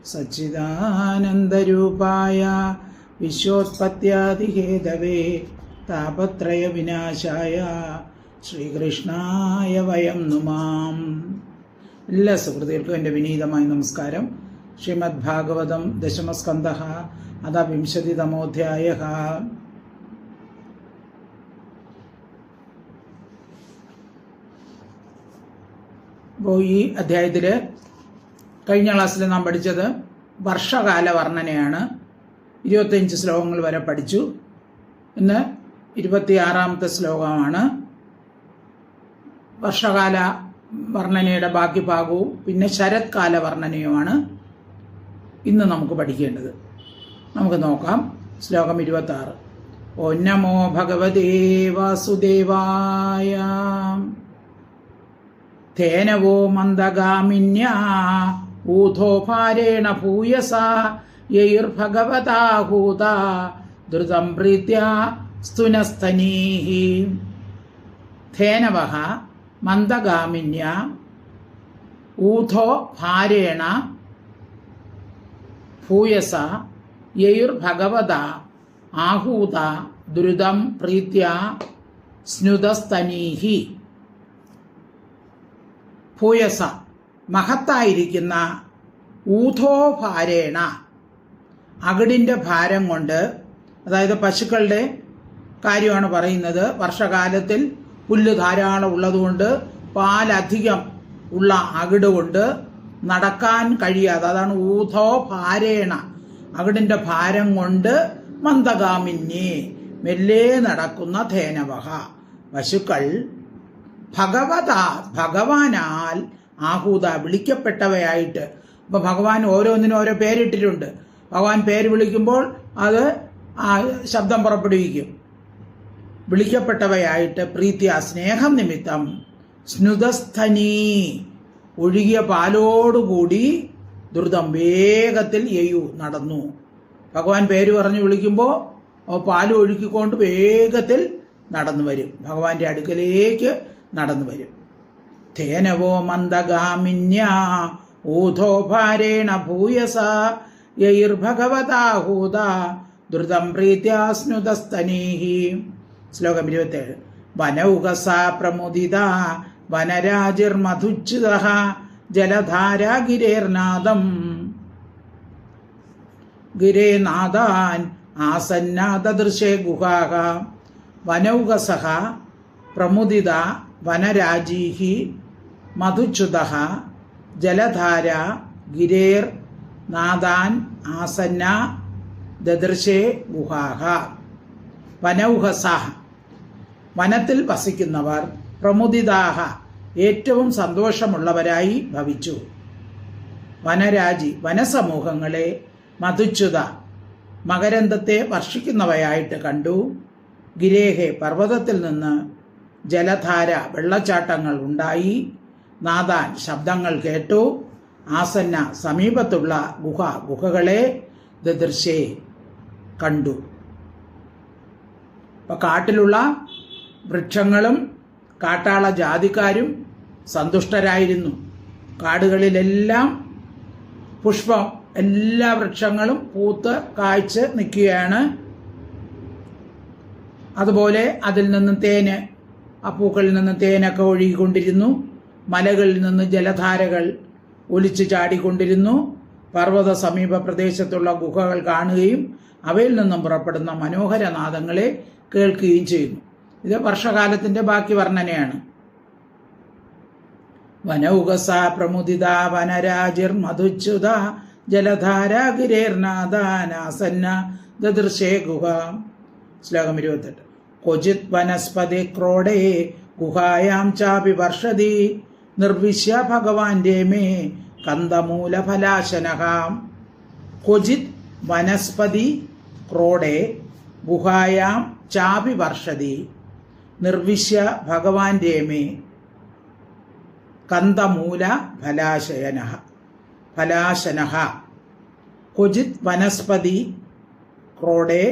സച്ചിദാനന്ദരൂപായ വിശ്വോത്പത്യാദിഹേതവേ താപത്രയ വിനാശായ ശ്രീകൃഷ്ണായ വയം നുമാം. എല്ലാ സുഹൃത്തുക്കൾക്കും എൻ്റെ വിനീതമായ നമസ്കാരം. ശ്രീമദ് ഭാഗവതം ദശമസ്കന്ധഃ അഥ വിംശതിതമോധ്യായഃ. അപ്പോൾ ഈ അധ്യായത്തിൽ കഴിഞ്ഞ ക്ലാസ്സിൽ നാം പഠിച്ചത് വർഷകാല വർണ്ണനയാണ്. 25 ശ്ലോകങ്ങൾ വരെ പഠിച്ചു. ഇന്ന് 26ാമത്തെ ശ്ലോകമാണ്. വർഷകാല വർണ്ണനയുടെ ബാക്കി ഭാഗവും പിന്നെ ശരത്കാല വർണ്ണനയുമാണ് ഇന്ന് നമുക്ക് പഠിക്കേണ്ടത്. നമുക്ക് നോക്കാം. ശ്ലോകം 26. ഓ നമോ ഭഗവതേ വാസുദേവായ തേനവോ മന്ദഗാമിന്യാ ഊഥോ ഭാരേണ ഭൂയസ യൈർഭഗവതാഹൂത ധൃതം പ്രീത്യാ സ്തുനസ്തനീഃ. ധേനവഃ മന്ദഗാമിന്യാ ഊഥോ ഭാരേണ ഭൂയസ യൈർഭഗവതാ ആഹൂത ധൃതം പ്രീത്യാ സ്നുതസ്തനീഃ. ഭൂയസ മഹത്തായിരിക്കുന്ന ഊഥോ ഭാരേണ അകിടിൻ്റെ ഭാരം കൊണ്ട്, അതായത് പശുക്കളുടെ കാര്യമാണ് പറയുന്നത്. വർഷകാലത്തിൽ പുല്ല് ധാരാളം ഉള്ളതുകൊണ്ട് പാലധികം ഉള്ള അകിട് കൊണ്ട് നടക്കാൻ കഴിയാതെ, അതാണ് ഊഥോ ഭാരേണ, അകിടിൻ്റെ ഭാരം കൊണ്ട് മന്ദഗാമിന്യേ മെല്ലെ നടക്കുന്ന ധേനവഹ പശുക്കൾ ഭഗവാനാൽ ആഹൂത വിളിക്കപ്പെട്ടവയായിട്ട്. അപ്പൊ ഭഗവാൻ ഓരോന്നിനും ഓരോ പേരിട്ടിട്ടുണ്ട്. ഭഗവാൻ പേര് വിളിക്കുമ്പോൾ അത് ശബ്ദം പുറപ്പെടുവിക്കും. വിളിക്കപ്പെട്ടവയായിട്ട് പ്രീത്യ സ്നേഹം നിമിത്തം സ്നുതസ്ഥനീ ഒഴുകിയ പാലോടുകൂടി ദ്രുതം വേഗത്തിൽ യയു നടന്നു. ഭഗവാൻ പേര് പറഞ്ഞ് വിളിക്കുമ്പോൾ പാല് ഒഴുക്കിക്കൊണ്ട് വേഗത്തിൽ നടന്നു വരും, ഭഗവാന്റെ അടുക്കലേക്ക് നടന്നു വരും. തേനവോ മന്ദഗാമിന്യാ ഊഥോ ഭാരേണ ഭൂയസ യൈർഭഗവതാഹൂത ദ്രുതം പ്രീത്യാ സ്നുതസ്തനീഃ. ശ്ലോകം 27. വനൗകസ പ്രമുദിത വനരാജിർമധുച്യുതഃ ജലധാരാ ഗിരേർനാദം ഗിരേനാദാൻ ആസന്നാദദൃശേ ഗുഹാഃ. വനൗകസഃ പ്രമുദിത വനരാജീഃ മധുച്യുതഃ ജലധാര ഗിരേർ നാദാൻ ആസന്ന ദദൃശേ ഗുഹാഃ. വനൗഹസഃ വനത്തിൽ വസിക്കുന്നവർ പ്രമുദിതാഹ ഏറ്റവും സന്തോഷമുള്ളവരായി ഭവിച്ചു. വനരാജി വനസമൂഹങ്ങളെ മധുച്യുത മകരന്തത്തെ വർഷിക്കുന്നവയായിട്ട് കണ്ടു. ഗിരേഹെ പർവ്വതത്തിൽ നിന്ന് ജലധാര വെള്ളച്ചാട്ടങ്ങൾ ഉണ്ടായി. നാദാൻ ശബ്ദങ്ങൾ കേട്ടു. ആസന്ന സമീപത്തുള്ള ഗുഹകളെ ദദൃശേ കണ്ടു. അപ്പൊ കാട്ടിലുള്ള വൃക്ഷങ്ങളും കാട്ടാള ജാതിക്കാരും സന്തുഷ്ടരായിരുന്നു. കാടുകളിലെല്ലാം പുഷ്പം, എല്ലാ വൃക്ഷങ്ങളും പൂത്ത് കായ്ച്ച് നിൽക്കുകയാണ്. അതുപോലെ അതിൽ നിന്ന് തേന്, ആ പൂക്കളിൽ നിന്ന് തേനൊക്കെ ഒഴുകിക്കൊണ്ടിരുന്നു. മലകളിൽ നിന്ന് ജലധാരകൾ ഒലിച്ചു ചാടിക്കൊണ്ടിരുന്നു. പർവ്വത സമീപ പ്രദേശത്തുള്ള ഗുഹകൾ കാണുകയും അവയിൽ നിന്നും പുറപ്പെടുന്ന മനോഹര നാദങ്ങളെ കേൾക്കുകയും ചെയ്യുന്നു. ഇത് വർഷകാലത്തിന്റെ ബാക്കി വർണ്ണനയാണ്. വനൗകസ പ്രമുദിത വനരാജിർ മധുച്യുത ജലധാര ഗിരേർനാദാനാസന്ന ദദൃശേ ഗുഹ. ശ്ലോകം 28. ക്വചിത് വനസ്പതി ക്രോഡേ ഗുഹായാം ചാപി വർഷതി നിർവിശ്യ ഭഗവാൻ രേമേ കന്ദമൂലഫലാശനഃ. ക്വചിത് വനസ്പതി ക്രോഡേ ഗുഹായാം ചാപി വർഷതി നിർവിശ്യ ഭഗവാൻ രേമേ കന്ദമൂല ഫലാശനഃ. ക്വചിത് വനസ്പതി ക്രോഡേ,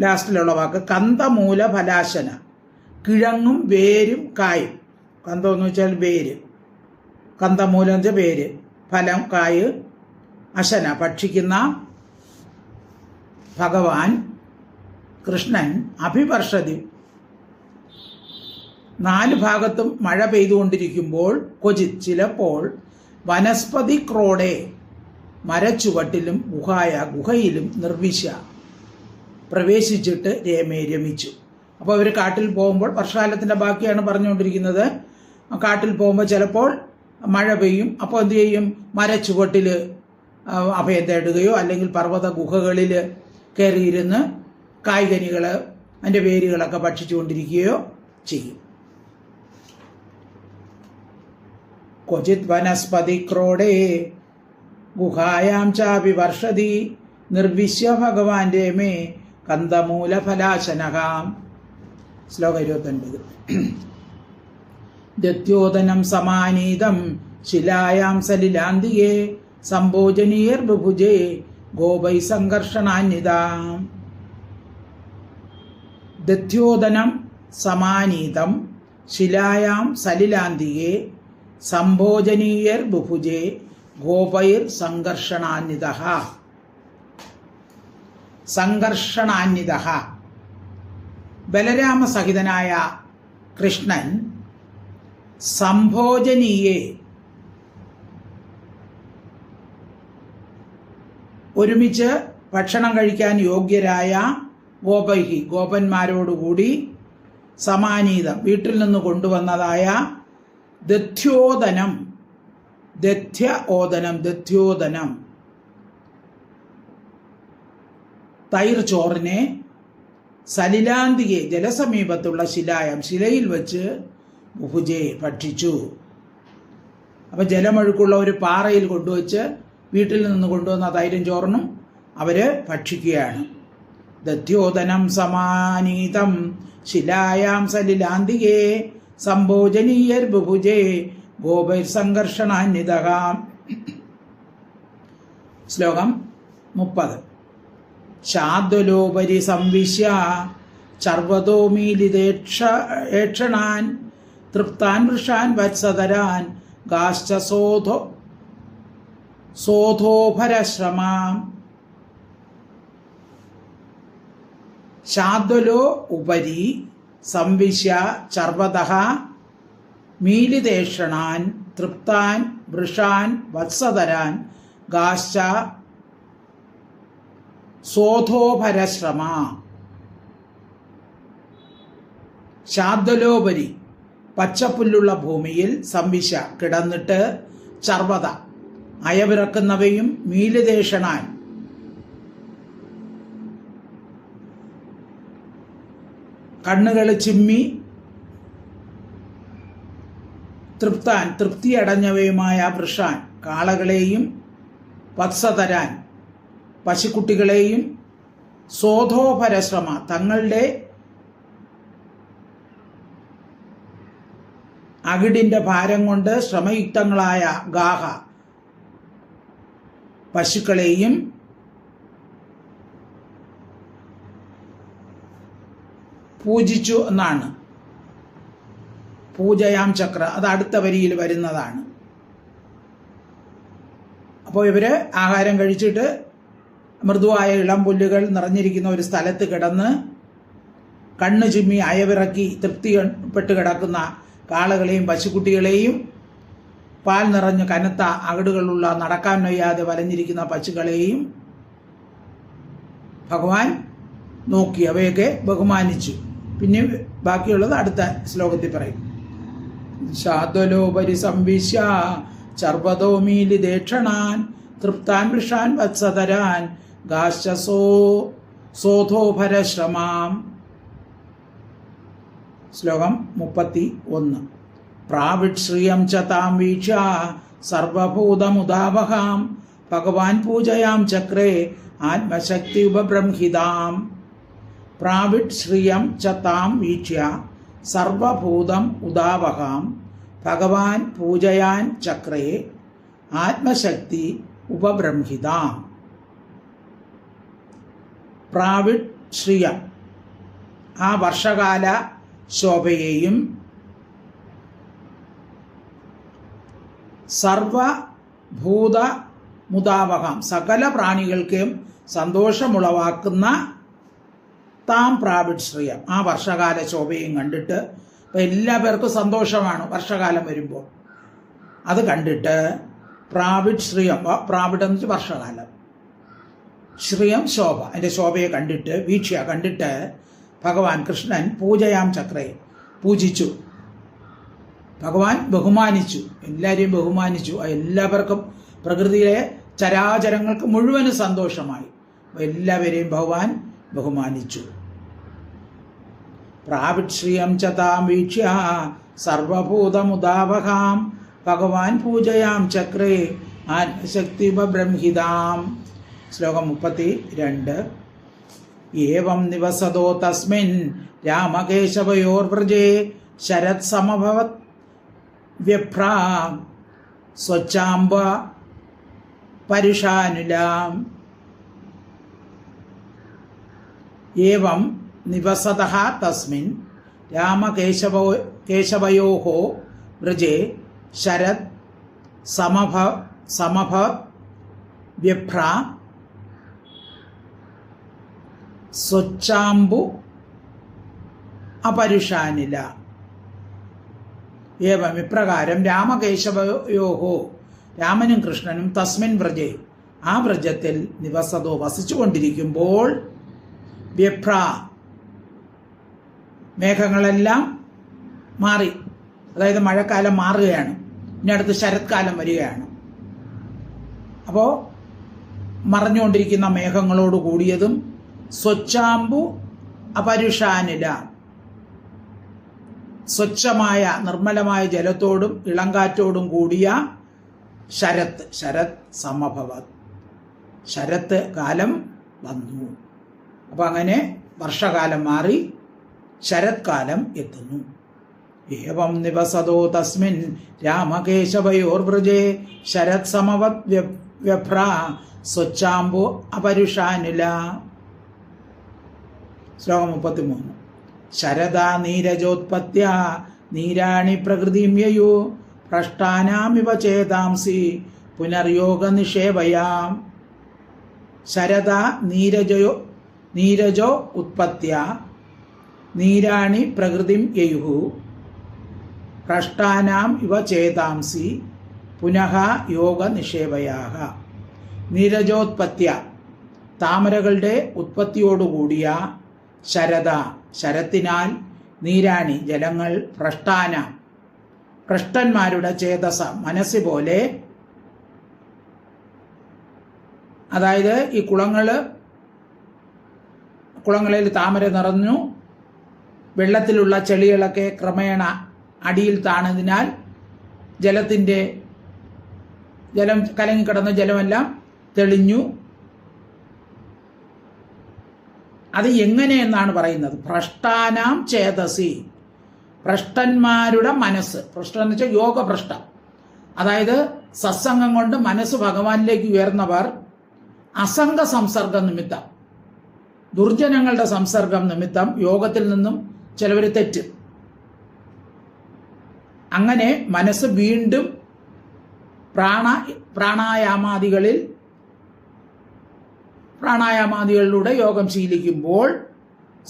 ലാസ്റ്റിലുള്ള വാക്ക് കന്ദമൂല ഫലാശന, കിഴങ്ങും വേരും കായും. കന്തം എന്ന് വെച്ചാൽ വേര്, കന്തമൂലം എന്ന് വെച്ചാൽ വേര്, ഫലം കായ്. അശന ഭക്ഷിക്കുന്ന ഭഗവാൻ കൃഷ്ണൻ അഭിവർഷതി 4 ഭാഗത്തും മഴ പെയ്തുകൊണ്ടിരിക്കുമ്പോൾ ക്വചിത് ചിലപ്പോൾ വനസ്പതി ക്രോഡെ മരച്ചുവട്ടിലും ഗുഹയിലും നിർവിശ പ്രവേശിച്ചിട്ട് രമിച്ചു. അപ്പോൾ അവർ കാട്ടിൽ പോകുമ്പോൾ, വർഷകാലത്തിൻ്റെ ബാക്കിയാണ് പറഞ്ഞുകൊണ്ടിരിക്കുന്നത്, കാട്ടിൽ പോകുമ്പോൾ ചിലപ്പോൾ മഴ പെയ്യും. അപ്പോൾ എന്ത് ചെയ്യും? മരച്ചുവട്ടിൽ അഭയം തേടുകയോ അല്ലെങ്കിൽ പർവ്വത ഗുഹകളിൽ കയറിയിരുന്ന് കായ്കനികൾ, അതിൻ്റെ വേരുകളൊക്കെ ഭക്ഷിച്ചുകൊണ്ടിരിക്കുകയോ ചെയ്യും. ക്വചിത് വനസ്പതി ക്രോഡേ ഗുഹായാം ചാപി വർഷതി നിർവിശ്യ ഭഗവാൻ രമേ കന്ദമൂല ഫലാശനകാം. ശ്ലോകം 29. ദത്യോദനം സമാനീതം ശിലായാം സലിലാന്തികേ സംഭോജനീയർ ബുഭുജേ ഗോപൈ സംഘർഷണാന്വിതാം. ദത്യോദനം സമാനീതം ശിലായാം സലിലാന്തികേ സംഭോജനീയർ ബുഭുജേ ഗോപൈർ സംഘർഷണാന്വിതഃ. സംഘർഷണാന്വിതഃ. ബലരാമസഹിതനായ കൃഷ്ണൻ സംഭോജനീയെ ഒരുമിച്ച് ഭക്ഷണം കഴിക്കാൻ യോഗ്യരായ ഗോപൈഹി ഗോപന്മാരോടുകൂടി സമാനീതം വീട്ടിൽ നിന്ന് കൊണ്ടുവന്നതായ ദത്യോദനം തൈർ ചോറിനെ സലിലാന്തികെ ജലസമീപത്തുള്ള ശിലയിൽ വെച്ച് ബുഭുജെ ഭക്ഷിച്ചു. അപ്പം ജലമൊഴുക്കുള്ള ഒരു പാറയിൽ കൊണ്ടുവച്ച് വീട്ടിൽ നിന്ന് കൊണ്ടുവന്ന തൈരും ചോറിനും അവര് ഭക്ഷിക്കുകയാണ്. ദത്യോദനം സമാനീതം ശിലായാം സലിലാന്തികേ സംഭോജനീയർ ബുഭുജേ ഗോപൈർ സംഘർഷണാന്വിതഃ. ശ്ലോകം 30. ശാദ്വലോപരി സംവിശ്യ ചർവതോ മീലിതേക്ഷണാൻ തൃപ്താൻ വൃഷാൻ വത്സതരാൻ ഗാശ്ച സോധോഭരശ്രമാം. ശാദ്വലോ ഉപരി സംവിശ്യ ചർവതഃ മീലിതേഷണാൻ തൃപ്താൻ വൃഷാൻ വത്സതരാൻ ഗാശ്ച സോധോഭരശ്രമ. ശാദ്വലോപരി പച്ചപ്പുല്ലുള്ള ഭൂമിയിൽ സംവിശ കിടന്നിട്ട് ചർവത അയവിറക്കുന്നവയും മീലിതേഷണാൻ കണ്ണുകൾ ചിമ്മി തൃപ്താൻ തൃപ്തിയടഞ്ഞവയുമായ വൃഷാൻ കാളകളെയും വത്സതരാൻ പശുക്കുട്ടികളെയും സോധോപരശ്രമ തങ്ങളുടെ അകിടിന്റെ ഭാരം കൊണ്ട് ശ്രമയുക്തങ്ങളായ ഗാഹ പശുക്കളെയും പൂജിച്ചു എന്നാണ്. പൂജയാം ചക്ര അത് അടുത്ത വരിയിൽ വരുന്നതാണ്. അപ്പോൾ ഇവര് ആഹാരം കഴിച്ചിട്ട് മൃദുവായ ഇളം പുല്ലുകൾ നിറഞ്ഞിരിക്കുന്ന ഒരു സ്ഥലത്ത് കിടന്ന് കണ്ണു ചിമ്മി അയവിറക്കി തൃപ്തിപ്പെട്ട് കിടക്കുന്ന കാളകളെയും പശുക്കുട്ടികളെയും പാൽ നിറഞ്ഞ് കനത്ത അകിടുകളുള്ള നടക്കാൻ വയ്യാതെ വലഞ്ഞിരിക്കുന്ന പശുക്കളെയും ഭഗവാൻ നോക്കി അവയൊക്കെ ബഹുമാനിച്ചു. പിന്നെ ബാക്കിയുള്ളത് അടുത്ത ശ്ലോകത്തിൽ പറയും. ശാദ്വലോപരി സംവിശ്യ ചർവതോ മീലിതേക്ഷണാൻ തൃപ്താൻ വൃഷാൻ വത്സതരാൻ ഗാശ്ച സോധോഭരശ്രമാം. ശ്ലോകം 31. പ്രാവിഡ് ശ്രിയം ച താം വീക്ഷ്യ സർവഭൂതമുദാവഹാം ഭഗവാൻ പൂജയാം ചക്രേ ആത്മശക്തി ഉപബ്രംഹിതാം. പ്രാവിഡ് ശ്രിയം ച താം വീക്ഷ്യ സർവഭൂതം ഉദാവഹാം ഭഗവാൻ പൂജയാൻ ചക്രേ ആത്മശക്തി ഉപബ്രംഹിതാം. പ്രാവിഡ് ശ്രിയം ആ വർഷകാല ശോഭയെയും സർവഭൂത മുതാവകം സകല പ്രാണികൾക്കും സന്തോഷമുളവാക്കുന്ന താം പ്രാപിഡ് ശ്രിയം ആ വർഷകാല ശോഭയും കണ്ടിട്ട് ഇപ്പം എല്ലാ പേർക്കും സന്തോഷമാണ് വർഷകാലം വരുമ്പോൾ. അത് കണ്ടിട്ട് പ്രാപിഡ് ശ്രിയം, പ്രാപിഡ് എന്ന് വെച്ചാൽ വർഷകാലം, ശ്രിയം ശോഭ, അതിൻ്റെ ശോഭയെ കണ്ടിട്ട് കണ്ടിട്ട് ഭഗവാൻ കൃഷ്ണൻ പൂജയാം ചക്രയെ പൂജിച്ചു. ഭഗവാൻ ബഹുമാനിച്ചു, എല്ലാവരെയും ബഹുമാനിച്ചു. എല്ലാവർക്കും പ്രകൃതിയിലെ ചരാചരങ്ങൾക്ക് മുഴുവനും സന്തോഷമായി. എല്ലാവരെയും ഭഗവാൻ ബഹുമാനിച്ചു. പ്രാപിഡ് ശ്രിയം ച താം വീക്ഷ്യ സർവഭൂതമുദാവഹാം ഭഗവാൻ പൂജയാം ചക്രേ ആത്മശക്തി ബ്രഹ്മിതാം. ശ്ലോകം 32. ഏവം നിവസതോ തസ്മിൻ രാമകേശവയോർവ്രജേ ശരത് സമഭവത് വ്യഭ്രാ സ്വച്ഛാംബ പരുഷാനുലാം. ഏവം നിവസതഃ തസ്മിൻ രാമകേശവയോः വ്രജേ ശരത് സമഭവത് വ്യഭ്രാ സ്വച്ഛാംബു അപരുഷാനില. ഏവം ഇപ്രകാരം രാമകേശവയോഹോ രാമനും കൃഷ്ണനും തസ്മിൻ വ്രജേ ആ വ്രജത്തിൽ നിവസതോ വസിച്ചുകൊണ്ടിരിക്കുമ്പോൾ വ്യഭ്ര മേഘങ്ങളെല്ലാം മാറി, അതായത് മഴക്കാലം മാറുകയാണ്, ഇനി അടുത്ത് ശരത്കാലം വരികയാണ്. അപ്പോൾ മറഞ്ഞുകൊണ്ടിരിക്കുന്ന മേഘങ്ങളോട് കൂടിയതും സ്വച്ഛാംബു അപരുഷാനില സ്വച്ഛമായ നിർമ്മലമായ ജലത്തോടും ഇളങ്കാറ്റോടും കൂടിയ ശരത് സമഭവത് ശരത്ത് കാലം വന്നു. അപ്പം അങ്ങനെ വർഷകാലം മാറി ശരത്കാലം എത്തുന്നു. ഏവം നിവസതോ തസ്മിൻ രാമകേശവയോർവ്രജേ ശരത് സമവത് വ്യഭ്രാ സ്വച്ഛാംബു അപരുഷാനില. ശ്ലോകം 33. ശരദാ നീരജോത്പത്യ നീരാണി പ്രകൃതിം യയു ഭ്രഷ്ടാനാമിവ ചേതാംസി പുനർയോഗ നിഷേവയാം. ശരദാ നീരജോ ഉത്പത്യ നീരാണി പ്രകൃതിം യയുഃ ഭ്രഷ്ടാനാം ഇവ ചേതാംസി പുനഃ യോഗ നിഷേവയാഹ. നീരജോത്പത്യ താമരകളുടെ ഉത്പത്തിയോടുകൂടിയ ശരത്തിനാൽ നീരാണി ജലങ്ങൾ ഭ്രഷ്ടന്മാരുടെ ചേതസ മനസ്സ് പോലെ, അതായത് ഈ കുളങ്ങളിൽ താമര നിറഞ്ഞു, വെള്ളത്തിലുള്ള ചെളികളൊക്കെ ക്രമേണ അടിയിൽ താണതിനാൽ ജലം കലങ്ങിക്കിടന്ന ജലമെല്ലാം തെളിഞ്ഞു. അത് എങ്ങനെയെന്നാണ് പറയുന്നത്? ഭ്രഷ്ടാനാം ചേതസി, ഭ്രഷ്ടന്മാരുടെ മനസ്സ്. ഭ്രഷ്ടം എന്ന് വെച്ചാൽ യോഗഭ്രഷ്ടം, അതായത് സത്സംഗം കൊണ്ട് മനസ്സ് ഭഗവാനിലേക്ക് ഉയർന്നവർ അസംഗ സംസർഗം നിമിത്തം, ദുർജനങ്ങളുടെ സംസർഗം നിമിത്തം യോഗത്തിൽ നിന്നും ചിലവർ തെറ്റും. അങ്ങനെ മനസ്സ് വീണ്ടും പ്രാണായാമാദികളിലൂടെ യോഗം ശീലിക്കുമ്പോൾ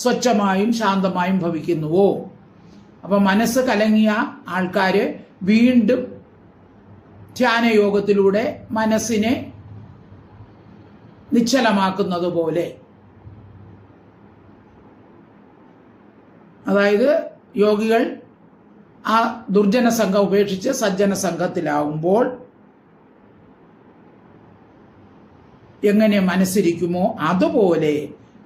സ്വച്ഛമായും ശാന്തമായും ഭവിക്കുന്നുവോ. അപ്പം മനസ്സ് കലങ്ങിയ ആൾക്കാര് വീണ്ടും ധ്യാനയോഗത്തിലൂടെ മനസ്സിനെ നിശ്ചലമാക്കുന്നത് പോലെ, അതായത് യോഗികൾ ആ ദുർജന സംഘം ഉപേക്ഷിച്ച് സജ്ജന സംഘത്തിലാവുമ്പോൾ എങ്ങനെ മനസ്സിരിക്കുമോ അതുപോലെ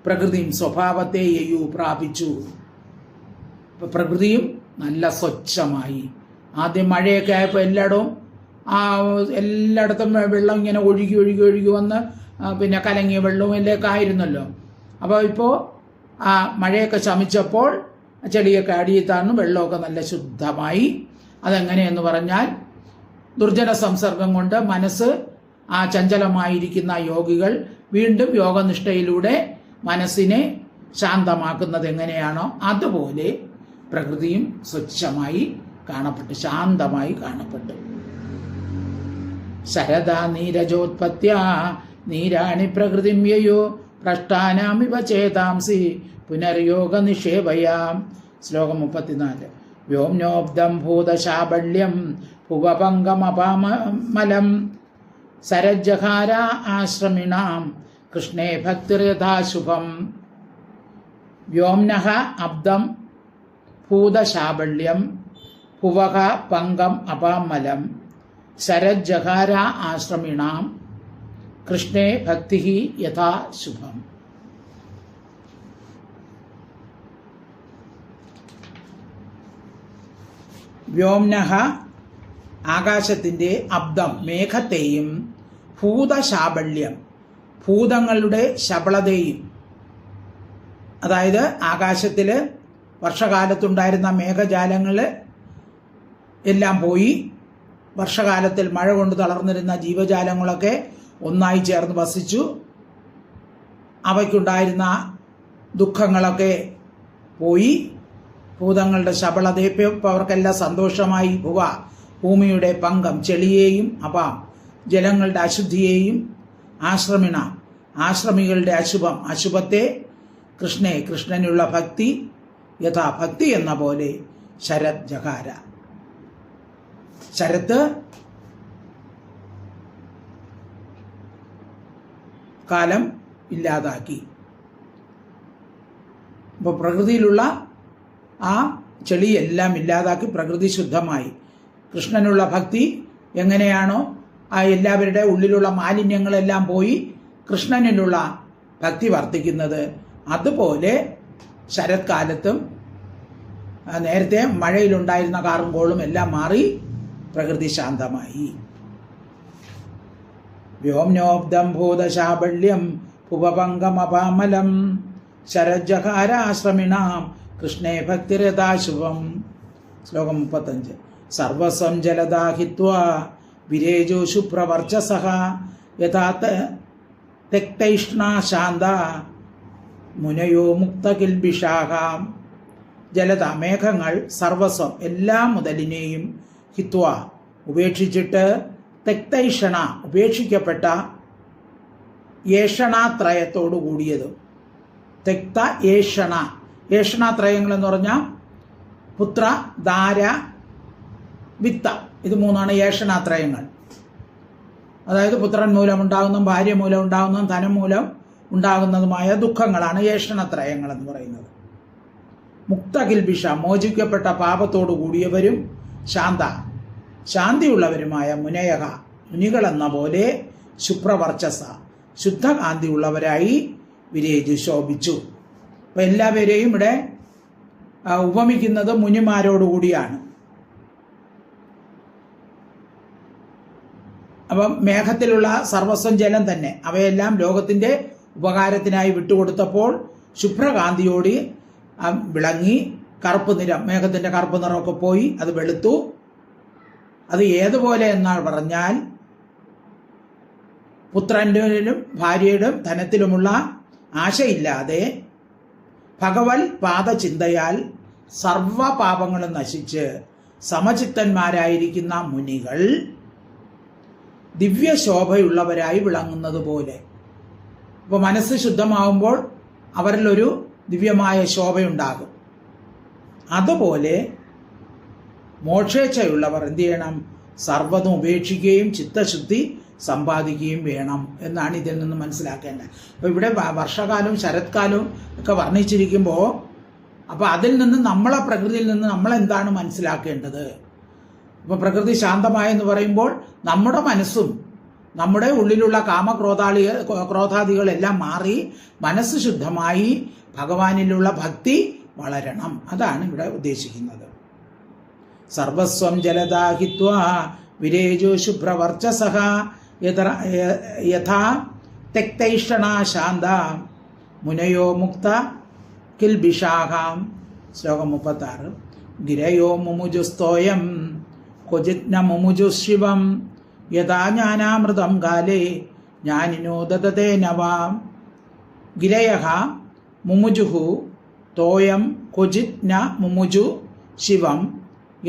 പ്രകൃതിയും സ്വഭാവത്തെ യയു പ്രാപിച്ചു. പ്രകൃതിയും നല്ല സ്വച്ഛമായി. ആദ്യം മഴയൊക്കെ ആയപ്പോൾ എല്ലായിടത്തും വെള്ളം ഇങ്ങനെ ഒഴുകി വന്ന് പിന്നെ കലങ്ങിയ വെള്ളവും എല്ലാം ആയിരുന്നല്ലോ. അപ്പോൾ ഇപ്പോൾ ആ മഴയൊക്കെ ശമിച്ചപ്പോൾ ചെളിയൊക്കെ അടിയിൽ താഴ്ന്നു, വെള്ളമൊക്കെ നല്ല ശുദ്ധമായി. അതെങ്ങനെയെന്ന് പറഞ്ഞാൽ ദുർജന സംസർഗം കൊണ്ട് മനസ്സ് ആ ചഞ്ചലമായിരിക്കുന്ന യോഗികൾ വീണ്ടും യോഗനിഷ്ഠയിലൂടെ മനസ്സിനെ ശാന്തമാക്കുന്നത് എങ്ങനെയാണോ അതുപോലെ പ്രകൃതിയും സ്വച്ഛമായി കാണപ്പെട്ടു, ശാന്തമായി കാണപ്പെട്ടു. ശരദാ നീരജോത്പത്യ നീരാണി പ്രകൃതിം യയോ ഭ്രഷ്ടാനാമിവ ചേതാംസി പുനർയോഗ നിഷേവയാം. ശ്ലോകം 34. വ്യോമ്നോബ്ദം ഭൂതശാബല്യം ഭുവപങ്കമപാമലം സരജ്ജഹാര ആശ്രമിണാം കൃഷ്ണേ ഭക്തിർയഥാശുഭം. വ്യോംനഃ അബ്ദം ഭൂതശാബല്യം ഭുവഃ പങ്കം അപാമലം ശരജ്ജഹാര ആശ്രമിണാം കൃഷ്ണേ ഭക്തി യഥാ ശുഭം. വ്യോംനഃ ആകാശത്തിൻ്റെ, അബ്ദം മേഘത്തെയും, ഭൂതശാബല്യം ഭൂതങ്ങളുടെ ശബളതയും, അതായത് ആകാശത്തിൽ വർഷകാലത്തുണ്ടായിരുന്ന മേഘജാലങ്ങൾ എല്ലാം പോയി. വർഷകാലത്തിൽ മഴ കൊണ്ട് തളർന്നിരുന്ന ജീവജാലങ്ങളൊക്കെ ഒന്നായി ചേർന്ന് വസിച്ചു. അവയ്ക്കുണ്ടായിരുന്ന ദുഃഖങ്ങളൊക്കെ പോയി. ഭൂതങ്ങളുടെ ശബളതയപ്പോൾ അവർക്കെല്ലാം സന്തോഷമായി. ഭൂമിയുടെ പങ്കം ചെളിയെയും അപാം ജലങ്ങളുടെ അശുദ്ധിയെയും ആശ്രമിണ ആശ്രമികളുടെ അശുഭം അശുഭത്തെ കൃഷ്ണേ കൃഷ്ണനുള്ള ഭക്തി യഥാ ഭക്തി എന്ന പോലെ ശരത് ജഹാര. ശരത്ത് കാലം ഇല്ലാതാക്കി. അപ്പോൾ പ്രകൃതിയിലുള്ള ആ ചെളിയെല്ലാം ഇല്ലാതാക്കി പ്രകൃതി ശുദ്ധമായി. കൃഷ്ണനുള്ള ഭക്തി എങ്ങനെയാണോ ആ എല്ലാവരുടെ ഉള്ളിലുള്ള മാലിന്യങ്ങളെല്ലാം പോയി കൃഷ്ണനിലുള്ള ഭക്തി വർദ്ധിക്കുന്നത്, അതുപോലെ ശരത്കാലത്തും നേരത്തെ മഴയിലുണ്ടായിരുന്ന കാറും കോളും എല്ലാം മാറി പ്രകൃതി ശാന്തമായി. വ്യോംനോബ്ദം ഭൂതശാബല്യം ഭുവപങ്കമപാമലം ശരജ്ജഹാരാശ്രമിണാം കൃഷ്ണേ ഭക്തിരഥാശുഭം. ശ്ലോകം 35. സർവസ്വം ജലദാഹിത്വാ വിരേജോ ശുഭ്രവർച്ചസഃ യഥാ തെക്തൈഷ്ണാ ശാന്ത മുനയോ മുക്തകിൽബിഷാഹാം. ജലത മേഘങ്ങൾ സർവസ്വം എല്ലാ മുതലിനെയും ഹിത്വ ഉപേക്ഷിച്ചിട്ട് തെക്തൈഷണ ഉപേക്ഷിക്കപ്പെട്ട ഏഷണാത്രയത്തോടു കൂടിയതും. തെക്ത ഏഷണ ഏഷണാത്രയങ്ങൾ എന്ന് പറഞ്ഞാൽ പുത്ര ധാര വിത്ത, ഇത് മൂന്നാണ് ഏഷണാത്രയങ്ങൾ. അതായത് പുത്രൻ മൂലം ഉണ്ടാകുന്നതും ഭാര്യ മൂലം ഉണ്ടാകുന്നതും ധനം മൂലം ഉണ്ടാകുന്നതുമായ ദുഃഖങ്ങളാണ് ഏഷണത്രയങ്ങൾ എന്ന് പറയുന്നത്. മുക്തകിൽബിഷ മോചിക്കപ്പെട്ട പാപത്തോടു കൂടിയവരും ശാന്ത ശാന്തിയുള്ളവരുമായ മുനയക മുനികളെന്ന പോലെ ശുഭ്രവർച്ചസ ശുദ്ധകാന്തിയുള്ളവരായി വിരേജു ശോഭിച്ചു. അപ്പം എല്ലാവരെയും ഇവിടെ ഉപമിക്കുന്നത് മുനിമാരോടുകൂടിയാണ്. അപ്പം മേഘത്തിലുള്ള സർവസ്വം ജലം തന്നെ അവയെല്ലാം ലോകത്തിൻ്റെ ഉപകാരത്തിനായി വിട്ടുകൊടുത്തപ്പോൾ ശുഭ്രകാന്തിയോട് വിളങ്ങി കറുപ്പ് നിറം, മേഘത്തിൻ്റെ കറുപ്പ് നിറമൊക്കെ പോയി അത് വെളുത്തു. അത് ഏതുപോലെ എന്നാൽ പറഞ്ഞാൽ പുത്രൻ്റെയും ഭാര്യയുടെ ധനത്തിലുമുള്ള ആശയില്ലാതെ ഭഗവൽ പാദചിന്തയാൽ സർവപാപങ്ങളും നശിച്ച് സമചിത്തന്മാരായിരിക്കുന്ന മുനികൾ ദിവ്യശോഭയുള്ളവരായി വിളങ്ങുന്നത് പോലെ. അപ്പോൾ മനസ്സ് ശുദ്ധമാവുമ്പോൾ അവരിലൊരു ദിവ്യമായ ശോഭയുണ്ടാകും. അതുപോലെ മോക്ഷേച്ഛയുള്ളവർ എന്ത് ചെയ്യണം? സർവ്വതും ഉപേക്ഷിക്കുകയും ചിത്തശുദ്ധി സമ്പാദിക്കുകയും വേണം എന്നാണ് ഇതിൽ നിന്ന് മനസ്സിലാക്കേണ്ടത്. അപ്പോൾ ഇവിടെ വർഷകാലവും ശരത്കാലവും ഒക്കെ വർണ്ണിച്ചിരിക്കുമ്പോൾ അപ്പോൾ അതിൽ നിന്ന് നമ്മളെ പ്രകൃതിയിൽ നിന്ന് നമ്മൾ എന്താണ് മനസ്സിലാക്കേണ്ടത്? അപ്പോൾ പ്രകൃതി ശാന്തമായെന്ന് പറയുമ്പോൾ നമ്മുടെ മനസ്സും നമ്മുടെ ഉള്ളിലുള്ള ക്രോധാദികളെല്ലാം മാറി മനസ്സ് ശുദ്ധമായി ഭഗവാനിലുള്ള ഭക്തി വളരണം. അതാണ് ഇവിടെ ഉദ്ദേശിക്കുന്നത്. സർവസ്വം ജലദാഹിത്വാ വിരേജോ ശുഭ്രവർച്ചസഃ യഥാ തെക്തൈഷണാ ശാന്ത മുനയോ മുക്ത കിൽബിഷാഹാം. ശ്ലോകം 36. ഗിരയോ മുമുജുസ്തോയം ക്വചിത് ന മുമുജു ശിവം യഥാ ജ്ഞാനാമൃതം കാലേ ജ്ഞാനിനോ ദദതേ നവാം. ഗിരയഃ മുമുജുഃ തോയം ക്വചിത് ന മുമുജു ശിവം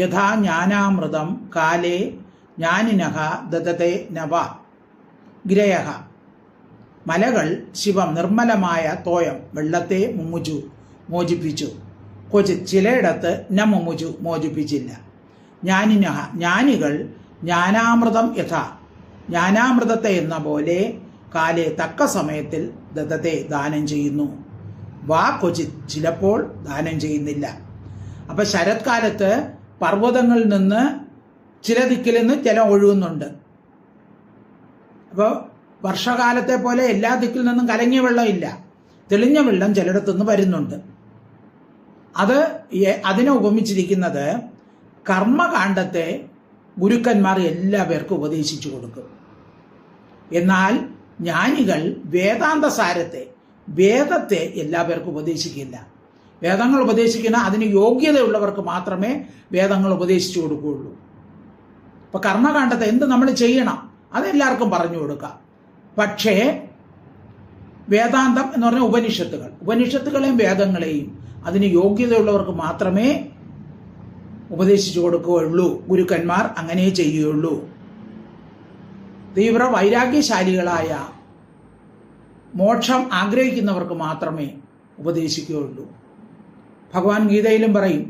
യഥാ ജ്ഞാനാമൃതം കാലേ ജ്ഞാനിനഃ ദദതേ നവ. ഗിരയഃ മലകൾ ശിവം നിർമ്മലമായ തോയം വെള്ളത്തെ മുമുജു മോചിപ്പിച്ചു. ക്വചിത് ചിലയിടത്ത് ന മുമുജു മോചിപ്പിച്ചില്ല. ജ്ഞാനിനഃ ജ്ഞാനികൾ ജ്ഞാനാമൃതം യഥാ ജ്ഞാനാമൃതത്തെ എന്ന പോലെ കാലേ തക്ക സമയത്തിൽ ദത്തത്തെ ദാനം ചെയ്യുന്നു. വാ ക്വചിത് ചിലപ്പോൾ ദാനം ചെയ്യുന്നില്ല. അപ്പൊ ശരത്കാലത്ത് പർവ്വതങ്ങളിൽ നിന്ന് ചില ദിക്കിൽ നിന്ന് ജലം ഒഴുകുന്നുണ്ട്. അപ്പോൾ വർഷകാലത്തെ പോലെ എല്ലാ ദിക്കിൽ നിന്നും കലങ്ങിയ വെള്ളം ഇല്ല, തെളിഞ്ഞ വെള്ളം ചിലയിടത്തുനിന്ന് വരുന്നുണ്ട്. അതിനെ ഉപമിച്ചിരിക്കുന്നത് കർമ്മകാണ്ഡത്തെ ഗുരുക്കന്മാർ എല്ലാ പേർക്കും ഉപദേശിച്ചു കൊടുക്കും. എന്നാൽ ജ്ഞാനികൾ വേദാന്ത സാരത്തെ വേദത്തെ എല്ലാ പേർക്കും ഉപദേശിക്കില്ല. വേദങ്ങൾ ഉപദേശിക്കുന്ന അതിന് യോഗ്യതയുള്ളവർക്ക് മാത്രമേ വേദങ്ങൾ ഉപദേശിച്ചു കൊടുക്കുകയുള്ളൂ. ഇപ്പൊ കർമ്മകാണ്ഡത്തെ എന്ത് നമ്മൾ ചെയ്യണം അതെല്ലാവർക്കും പറഞ്ഞു കൊടുക്കാം. പക്ഷേ വേദാന്തം എന്ന് പറഞ്ഞ ഉപനിഷത്തുകളെയും വേദങ്ങളെയും അതിന് യോഗ്യതയുള്ളവർക്ക് മാത്രമേ ഉപദേശിച്ചു കൊടുക്കുകയുള്ളൂ. ഗുരുക്കന്മാർ അങ്ങനെ ചെയ്യുകയുള്ളൂ. തീവ്ര വൈരാഗ്യശാലികളായ മോക്ഷം ആഗ്രഹിക്കുന്നവർക്ക് മാത്രമേ ഉപദേശിക്കുകയുള്ളൂ. ഭഗവാൻ ഗീതയിലും പറയും,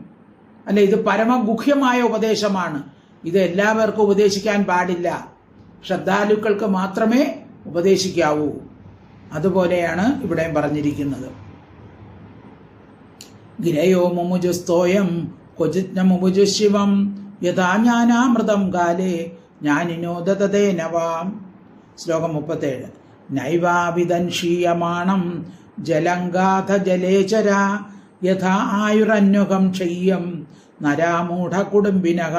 അല്ലെ, ഇത് പരമഗുഹ്യമായ ഉപദേശമാണ്, ഇത് എല്ലാവർക്കും ഉപദേശിക്കാൻ പാടില്ല, ശ്രദ്ധാലുക്കൾക്ക് മാത്രമേ ഉപദേശിക്കാവൂ. അതുപോലെയാണ് ഇവിടെയും പറഞ്ഞിരിക്കുന്നത്. ഗിരയോ മുമുജുസ്തോയം ക്വചിത് മുമുജു ശിവം യഥാ ജ്ഞാനാമൃതം കാലേ ജ്ഞാനിനോ ദദതേ നവാം. ശ്ലോകം 37. നൈവാവിദൻഷീയമാണം ജലങ്കാഥ ജലേചര യഥാ ആയുരന്യുകം ക്ഷയ്യം നരാമൂഢ കുടുംബിനഃ.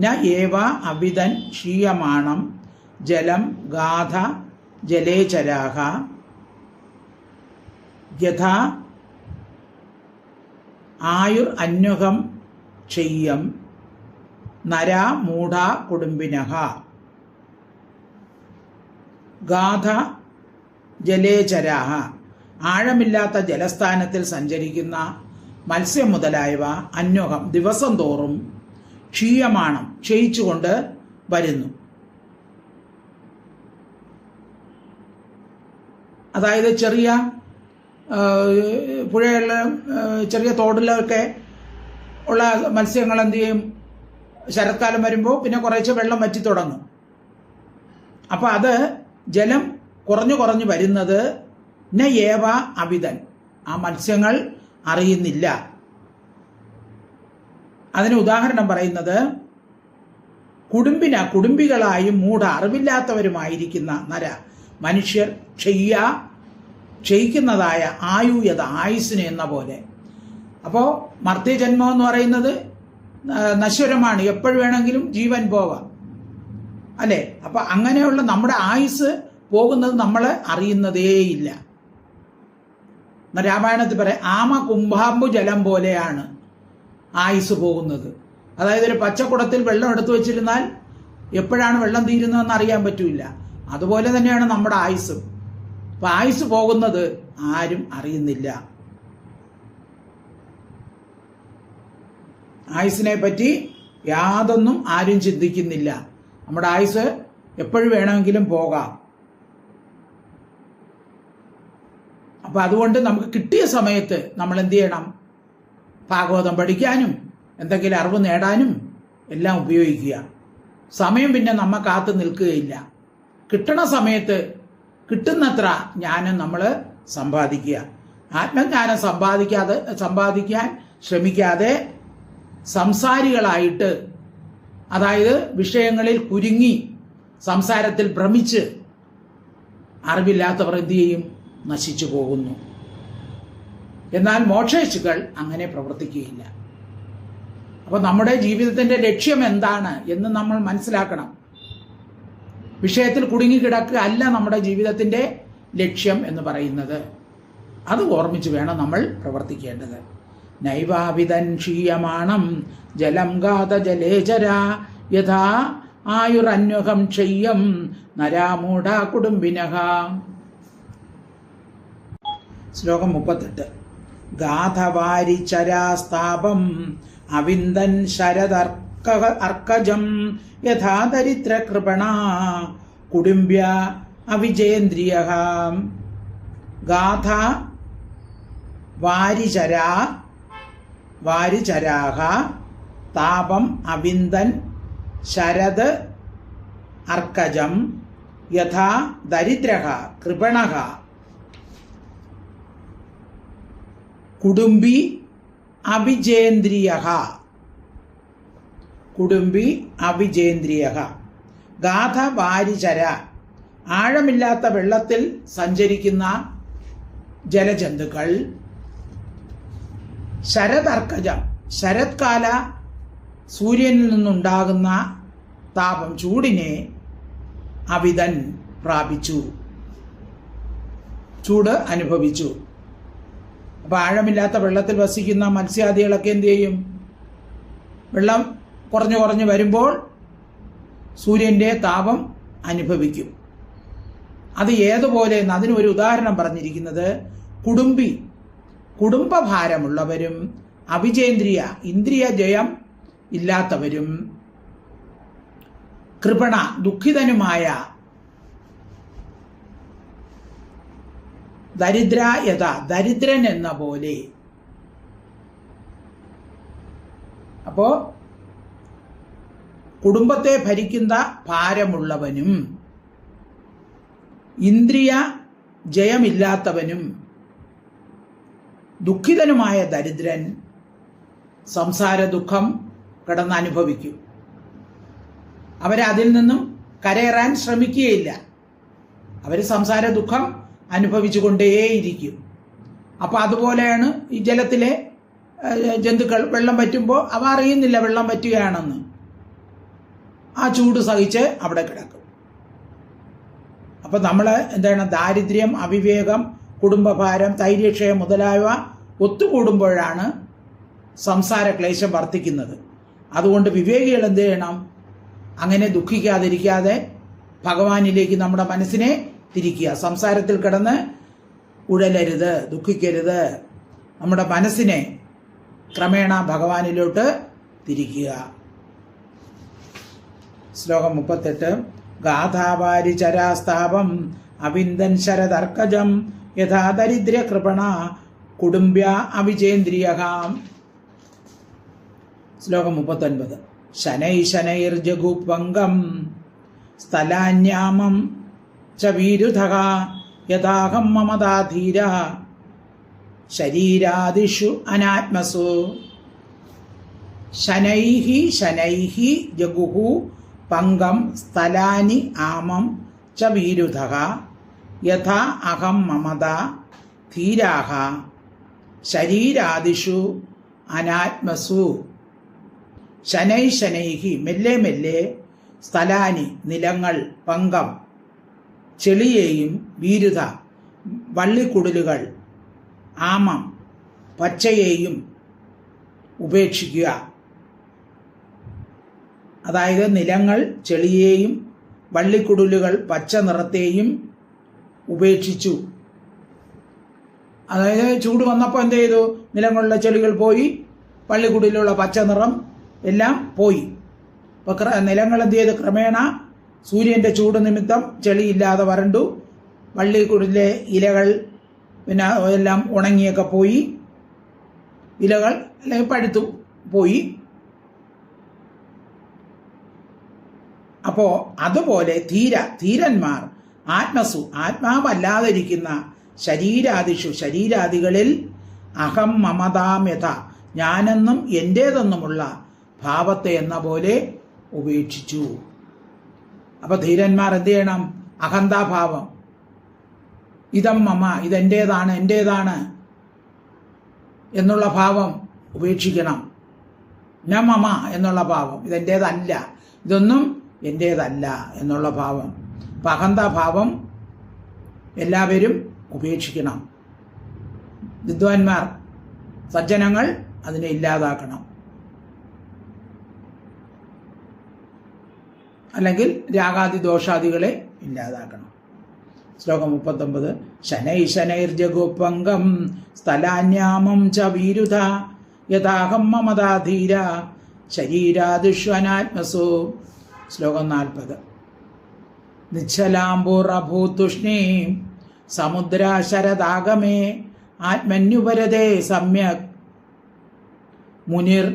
ന ഏവ അവിദൻ ക്ഷീയമാണം ജലം ഗാഥ ജലേചരാഃ യഥാ ആയുർ അന്യുകം ക്ഷയ്യം നരാ മൂഢ കുടുംബിനഃ. ഗാഥ ജലേചരാഃ ആഴമില്ലാത്ത ജലസ്ഥാനത്തിൽ സഞ്ചരിക്കുന്ന മത്സ്യം മുതലായവ അന്വഹം ദിവസം തോറും ക്ഷീയമാണം ക്ഷയിച്ചുകൊണ്ട് വരുന്നു. അതായത് ചെറിയ പുഴകളിലും ചെറിയ തോടിലൊക്കെ ഉള്ള മത്സ്യങ്ങൾ എന്ത് ചെയ്യും, ശരത്കാലം വരുമ്പോൾ പിന്നെ കുറേശ്ശെ വെള്ളം വറ്റി തുടങ്ങും. അപ്പം അത് ജലം കുറഞ്ഞു കുറഞ്ഞു വരുന്നത് ന ഏവ അവിദൻ, ആ മത്സ്യങ്ങൾ അറിയുന്നില്ല. അതിന് ഉദാഹരണം പറയുന്നത് കുടുംബികളായും മൂഢ അറിവില്ലാത്തവരുമായിരിക്കുന്ന നര മനുഷ്യർ ക്ഷയിക്കുന്നതായ ആയുയത ആയുസ്സിന് എന്ന പോലെ. അപ്പോൾ മർത്യജന്മം എന്ന് പറയുന്നത് നശ്വരമാണ്, എപ്പോഴും വേണമെങ്കിലും ജീവൻ പോവാം, അല്ലേ? അപ്പൊ അങ്ങനെയുള്ള നമ്മുടെ ആയുസ് പോകുന്നത് നമ്മൾ അറിയുന്നതേയില്ല. രാമായണത്തിൽ പറയാം, ആമ കുംഭാമ്പു ജലം പോലെയാണ് ആയുസ് പോകുന്നത്. അതായത് ഒരു പച്ചക്കുടത്തിൽ വെള്ളം എടുത്തു വെച്ചിരുന്നാൽ എപ്പോഴാണ് വെള്ളം തീരുന്നതെന്ന് അറിയാൻ പറ്റൂല. അതുപോലെ തന്നെയാണ് നമ്മുടെ ആയുസ്സും. അപ്പൊ ആയുസ് പോകുന്നത് ആരും അറിയുന്നില്ല. ആയുസിനെ പറ്റി യാതൊന്നും ആരും ചിന്തിക്കുന്നില്ല. നമ്മുടെ ആയുസ് എപ്പോഴും വേണമെങ്കിലും പോകാം. അപ്പൊ അതുകൊണ്ട് നമുക്ക് കിട്ടിയ സമയത്ത് നമ്മൾ എന്ത് ചെയ്യണം? ഭാഗവതം പഠിക്കാനും എന്തെങ്കിലും അറിവ് നേടാനും എല്ലാം ഉപയോഗിക്കുക. സമയം പിന്നെ നമ്മ കാത്തു നിൽക്കുകയില്ല. കിട്ടണ സമയത്ത് കിട്ടുന്നത്ര ജ്ഞാനം നമ്മൾ സമ്പാദിക്കുക. ആത്മജ്ഞാനം സമ്പാദിക്കാൻ ശ്രമിക്കാതെ സംസാരികളായിട്ട്, അതായത് വിഷയങ്ങളിൽ കുരുങ്ങി സംസാരത്തിൽ ഭ്രമിച്ച് അറിവില്ലാത്തവർ എന്ത് ചെയ്യും? നശിച്ചു പോകുന്നു. എന്നാൽ മോക്ഷേച്ഛുക്കൾ അങ്ങനെ പ്രവർത്തിക്കുകയില്ല. അപ്പോൾ നമ്മുടെ ജീവിതത്തിന്റെ ലക്ഷ്യം എന്താണ് എന്ന് നമ്മൾ മനസ്സിലാക്കണം. വിഷയത്തിൽ കുടുങ്ങിക്കിടക്കുക അല്ല നമ്മുടെ ജീവിതത്തിന്റെ ലക്ഷ്യം എന്ന് പറയുന്നത്. അത് ഓർമ്മിച്ച് വേണം നമ്മൾ പ്രവർത്തിക്കേണ്ടത്. നൈവാവിദൻ ക്ഷീയമാണം ജലം ഗാത ജലേചര യഥാ ആയുരന്വഹം ക്ഷയ്യം നരാമൂഢ കുടുംബിനഃ. ശ്ലോകം 38. ഗാഥവാരി ചരാസ്താപം അവിന്ദൻ അർക്കജം യഥാ ദരിദ്ര കൃപണ കുടുംബ്യ അവിജേന്ദ്രിയ. ഗാഥ വാരിചരാഹ താപം അവിന്ദൻ ശരദ് അർക്കജം യഥാ ദരിദ്രഃ കൃപണഃ കുടുംബി അവിജേന്ദ്രിയഃ. ഗാഥ വാരിചര, ആഴമില്ലാത്ത വെള്ളത്തിൽ സഞ്ചരിക്കുന്ന ജലജന്തുക്കൾ. ശരദർക്കജം, ശരത്കാല സൂര്യനിൽ നിന്നുണ്ടാകുന്ന താപം, ചൂടിനെ അവിതൻ പ്രാപിച്ചു, ചൂട് അനുഭവിച്ചു. അപ്പോൾ ആഴമില്ലാത്ത വെള്ളത്തിൽ വസിക്കുന്ന മത്സ്യാദികളൊക്കെ എന്ത് ചെയ്യും? വെള്ളം കുറഞ്ഞു കുറഞ്ഞു വരുമ്പോൾ സൂര്യൻ്റെ താപം അനുഭവിക്കും. അത് ഏതുപോലെ എന്ന് അതിനൊരു ഉദാഹരണം പറഞ്ഞിരിക്കുന്നത് കുടുംബഭാരമുള്ളവരും അവിജേന്ദ്രിയ, ഇന്ദ്രിയ ജയം ഇല്ലാത്തവരും കൃപണ, ദുഃഖിതനുമായ ദരിദ്രൻ എന്ന പോലെ. അപ്പോ കുടുംബത്തെ ഭരിക്കുന്ന ഭാരമുള്ളവനും ഇന്ദ്രിയ ജയമില്ലാത്തവനും ദുഃഖിതനുമായ ദരിദ്രൻ സംസാര ദുഃഖം കിടന്നനുഭവിക്കും. അവരതിൽ നിന്നും കരയേറാൻ ശ്രമിക്കുകയില്ല. അവർ സംസാര ദുഃഖം അനുഭവിച്ചു കൊണ്ടേയിരിക്കും. അപ്പോൾ അതുപോലെയാണ് ഈ ജലത്തിലെ ജന്തുക്കൾ. വെള്ളം വറ്റുമ്പോൾ അവ അറിയുന്നില്ല വെള്ളം വറ്റുകയാണെന്ന്. ആ ചൂട് സഹിച്ച് അവിടെ കിടക്കും. അപ്പം നമ്മൾ എന്താണ്, ദാരിദ്ര്യം, അവിവേകം, കുടുംബഭാരം, ധൈര്യക്ഷയം മുതലായവ ഒത്തുകൂടുമ്പോഴാണ് സംസാര ക്ലേശം വർദ്ധിക്കുന്നത്. അതുകൊണ്ട് വിവേകികൾ എന്ത് ചെയ്യണം? അങ്ങനെ ദുഃഖിക്കാതിരിക്കാതെ ഭഗവാനിലേക്ക് നമ്മുടെ മനസ്സിനെ തിരിക്കുക. സംസാരത്തിൽ കിടന്ന് ഉഴലരുത്, ദുഃഖിക്കരുത്. നമ്മുടെ മനസ്സിനെ ക്രമേണ ഭഗവാനിലോട്ട് തിരിക്കുക. ശ്ലോകം 38. ഗാഥാവാരി ചരാസ്താപം അവിന്ദൻ ശരദർക്കജം യഥാ ദരിദ്ര കൃപണ കുടുംബ്യ അവിജേന്ദ്രിയ. ശ്ലോകം 39. ശനൈർജഗുപംഗം സ്ഥലാന്യാമം ച വീരുധഃ യഥാഹം മമതാധീര ശരീരാദിഷു അനാത്മസു. ശനൈഃ ജഗുഃ പംഗം സ്ഥലാനി ആമം ച വീരുധഃ യഥാ അഹം മമത ധീരാഃ ശരീരാദിഷു അനാത്മസു. ശനൈഃ മെല്ലെ മെല്ലെ, സ്ഥലാനി നിലങ്ങൾ, പങ്കം ചെളിയെയും, വീരുധ വള്ളിക്കുടലുകൾ, ആമം പച്ചയെയും ഉപേക്ഷിക്കുക. അതായത് നിലങ്ങൾ, ചെളിയെയും വള്ളിക്കുടലുകൾ പച്ച നിറത്തെയും ഉപേക്ഷിച്ചു. അതായത് ചൂട് വന്നപ്പോൾ എന്ത് ചെയ്തു? നിലങ്ങളിലെ ചെളികൾ പോയി, വള്ളിക്കുടലിലുള്ള പച്ച നിറം എല്ലാം പോയി. അപ്പോൾ നിലങ്ങൾ എന്ത് ചെയ്ത് ക്രമേണ സൂര്യൻ്റെ ചൂട് നിമിത്തം ചെളിയില്ലാതെ വരണ്ടു. വള്ളിക്കുടലിലെ ഇലകൾ പിന്നെ എല്ലാം ഉണങ്ങിയൊക്കെ പോയി, ഇലകൾ അല്ലെങ്കിൽ പഴുത്തു പോയി. അപ്പോൾ അതുപോലെ ധീരന്മാർ ആത്മസു, ആത്മാവല്ലാതിരിക്കുന്ന ശരീരാദിഷു, ശരീരാദികളിൽ അഹം മമതാമ്യത, ഞാനെന്നും എൻ്റേതെന്നുമുള്ള ഭാവത്തെ എന്ന പോലെ ഉപേക്ഷിച്ചു. അപ്പോൾ ധീരന്മാർ എന്ത് ചെയ്യണം? അഹന്താഭാവം, ഇതം മമ, ഇതെൻ്റേതാണ്, എൻ്റേതാണ് എന്നുള്ള ഭാവം ഉപേക്ഷിക്കണം. ന മമ എന്നുള്ള ഭാവം, ഇതെൻ്റേതല്ല, ഇതൊന്നും എൻ്റേതല്ല എന്നുള്ള ഭാവം. അപ്പം അഹന്താഭാവം എല്ലാവരും ഉപേക്ഷിക്കണം. വിദ്വാൻമാർ, സജ്ജനങ്ങൾ അതിനെ ഇല്ലാതാക്കണം. അല്ലെങ്കിൽ രാഗാദി ദോഷാദികളെ ഇല്ലാതാക്കണം. ശ്ലോകം 39. ശനൈ ശനൈർജഗോപംഗം സ്ഥലാന്യാമം ച വീരുധ യഥാഹം മമതാധീര ശരീരാദിഷ്വനാത്മസു. ശ്ലോകം 40. നിശ്ചലാംബുറഭൂതുഷ്ണീ സമുദ്രാശരദാഗമേ ആത്മന്യുപരതേ സമ്യക് മുനിർ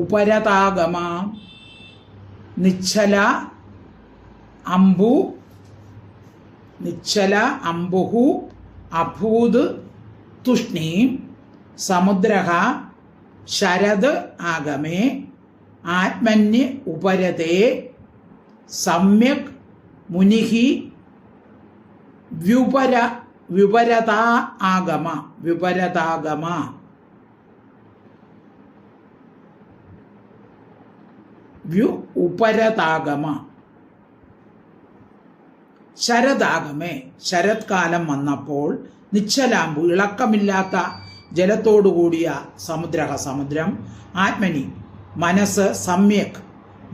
ഉപരതാഗമ. നിശ്ചല അംബുഹു അഭൂത് തുഷ്ണീം സമുദ്രഃ ശരദ് ആഗമേ ആത്മന്യ ഉപരതേ സമ്യക് മുനിഹി വ്യുപരതാഗമ. ഉപരതാഗമ. ശരദാഗമേ, ശരത്കാലം വന്നപ്പോൾ നിശ്ചലാംബു, ഇളക്കമില്ലാത്ത ജലത്തോടുകൂടിയ സമുദ്രം, ആത്മനി മനസ്സ്, സമ്യക്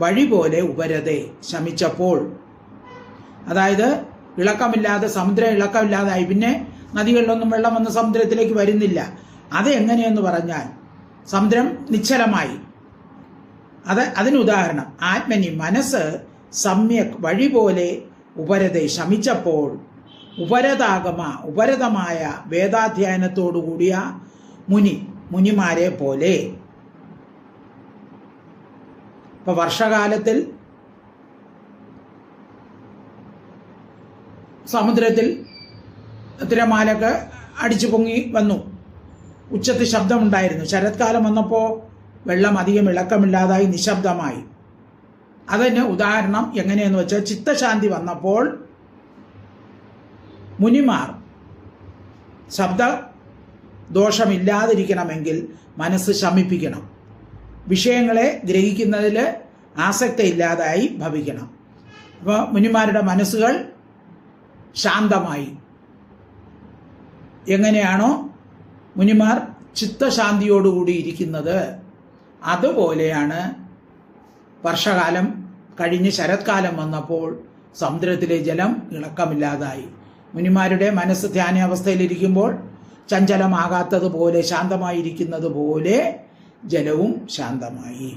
വഴി പോലെ, ഉപരതെ ശമിച്ചപ്പോൾ. അതായത് ഇളക്കമില്ലാതെ, സമുദ്രം ഇളക്കമില്ലാതായി, പിന്നെ നദികളിലൊന്നും വെള്ളം വന്ന് സമുദ്രത്തിലേക്ക് വരുന്നില്ല. അത് എങ്ങനെയെന്ന് പറഞ്ഞാൽ സമുദ്രം നിശ്ചലമായി. അതിനുദാഹരണം ആത്മനി മനസ്സ്, സമ്യക് വഴി പോലെ, ഉപരതെ ശമിച്ചപ്പോൾ, ഉപരതാഗമ ഉപരതമായ വേദാധ്യയനത്തോടുകൂടിയ മുനിമാരെ പോലെ. ഇപ്പൊ വർഷകാലത്തിൽ സമുദ്രത്തിൽ തിരമാലൊക്കെ അടിച്ചു പൊങ്ങി വന്നു, ഉച്ചത്തിൽ ശബ്ദമുണ്ടായിരുന്നു. ശരത്കാലം വന്നപ്പോൾ വെള്ളം അധികം ഇളക്കമില്ലാതായി, നിശബ്ദമായി. അതിന് ഉദാഹരണം എങ്ങനെയെന്ന് വെച്ചാൽ ചിത്തശാന്തി വന്നപ്പോൾ മുനിമാർ ശബ്ദ ദോഷമില്ലാതിരിക്കണമെങ്കിൽ മനസ്സ് ശമിപ്പിക്കണം, വിഷയങ്ങളെ ഗ്രഹിക്കുന്നതിൽ ആസക്തിയില്ലാതായി ഭവിക്കണം. അപ്പോൾ മുനിമാരുടെ മനസ്സുകൾ ശാന്തമായി. എങ്ങനെയാണോ മുനിമാർ ചിത്തശാന്തിയോടുകൂടി ഇരിക്കുന്നത്, അതുപോലെയാണ് വർഷകാലം കഴിഞ്ഞ് ശരത്കാലം വന്നപ്പോൾ സമുദ്രത്തിലെ ജലം ഇളക്കമില്ലാതായി. മുനിമാരുടെ മനസ്സ് ധ്യാനാവസ്ഥയിലിരിക്കുമ്പോൾ ചഞ്ചലമാകാത്തതുപോലെ, ശാന്തമായിരിക്കുന്നത് പോലെ ജലവും ശാന്തമായി.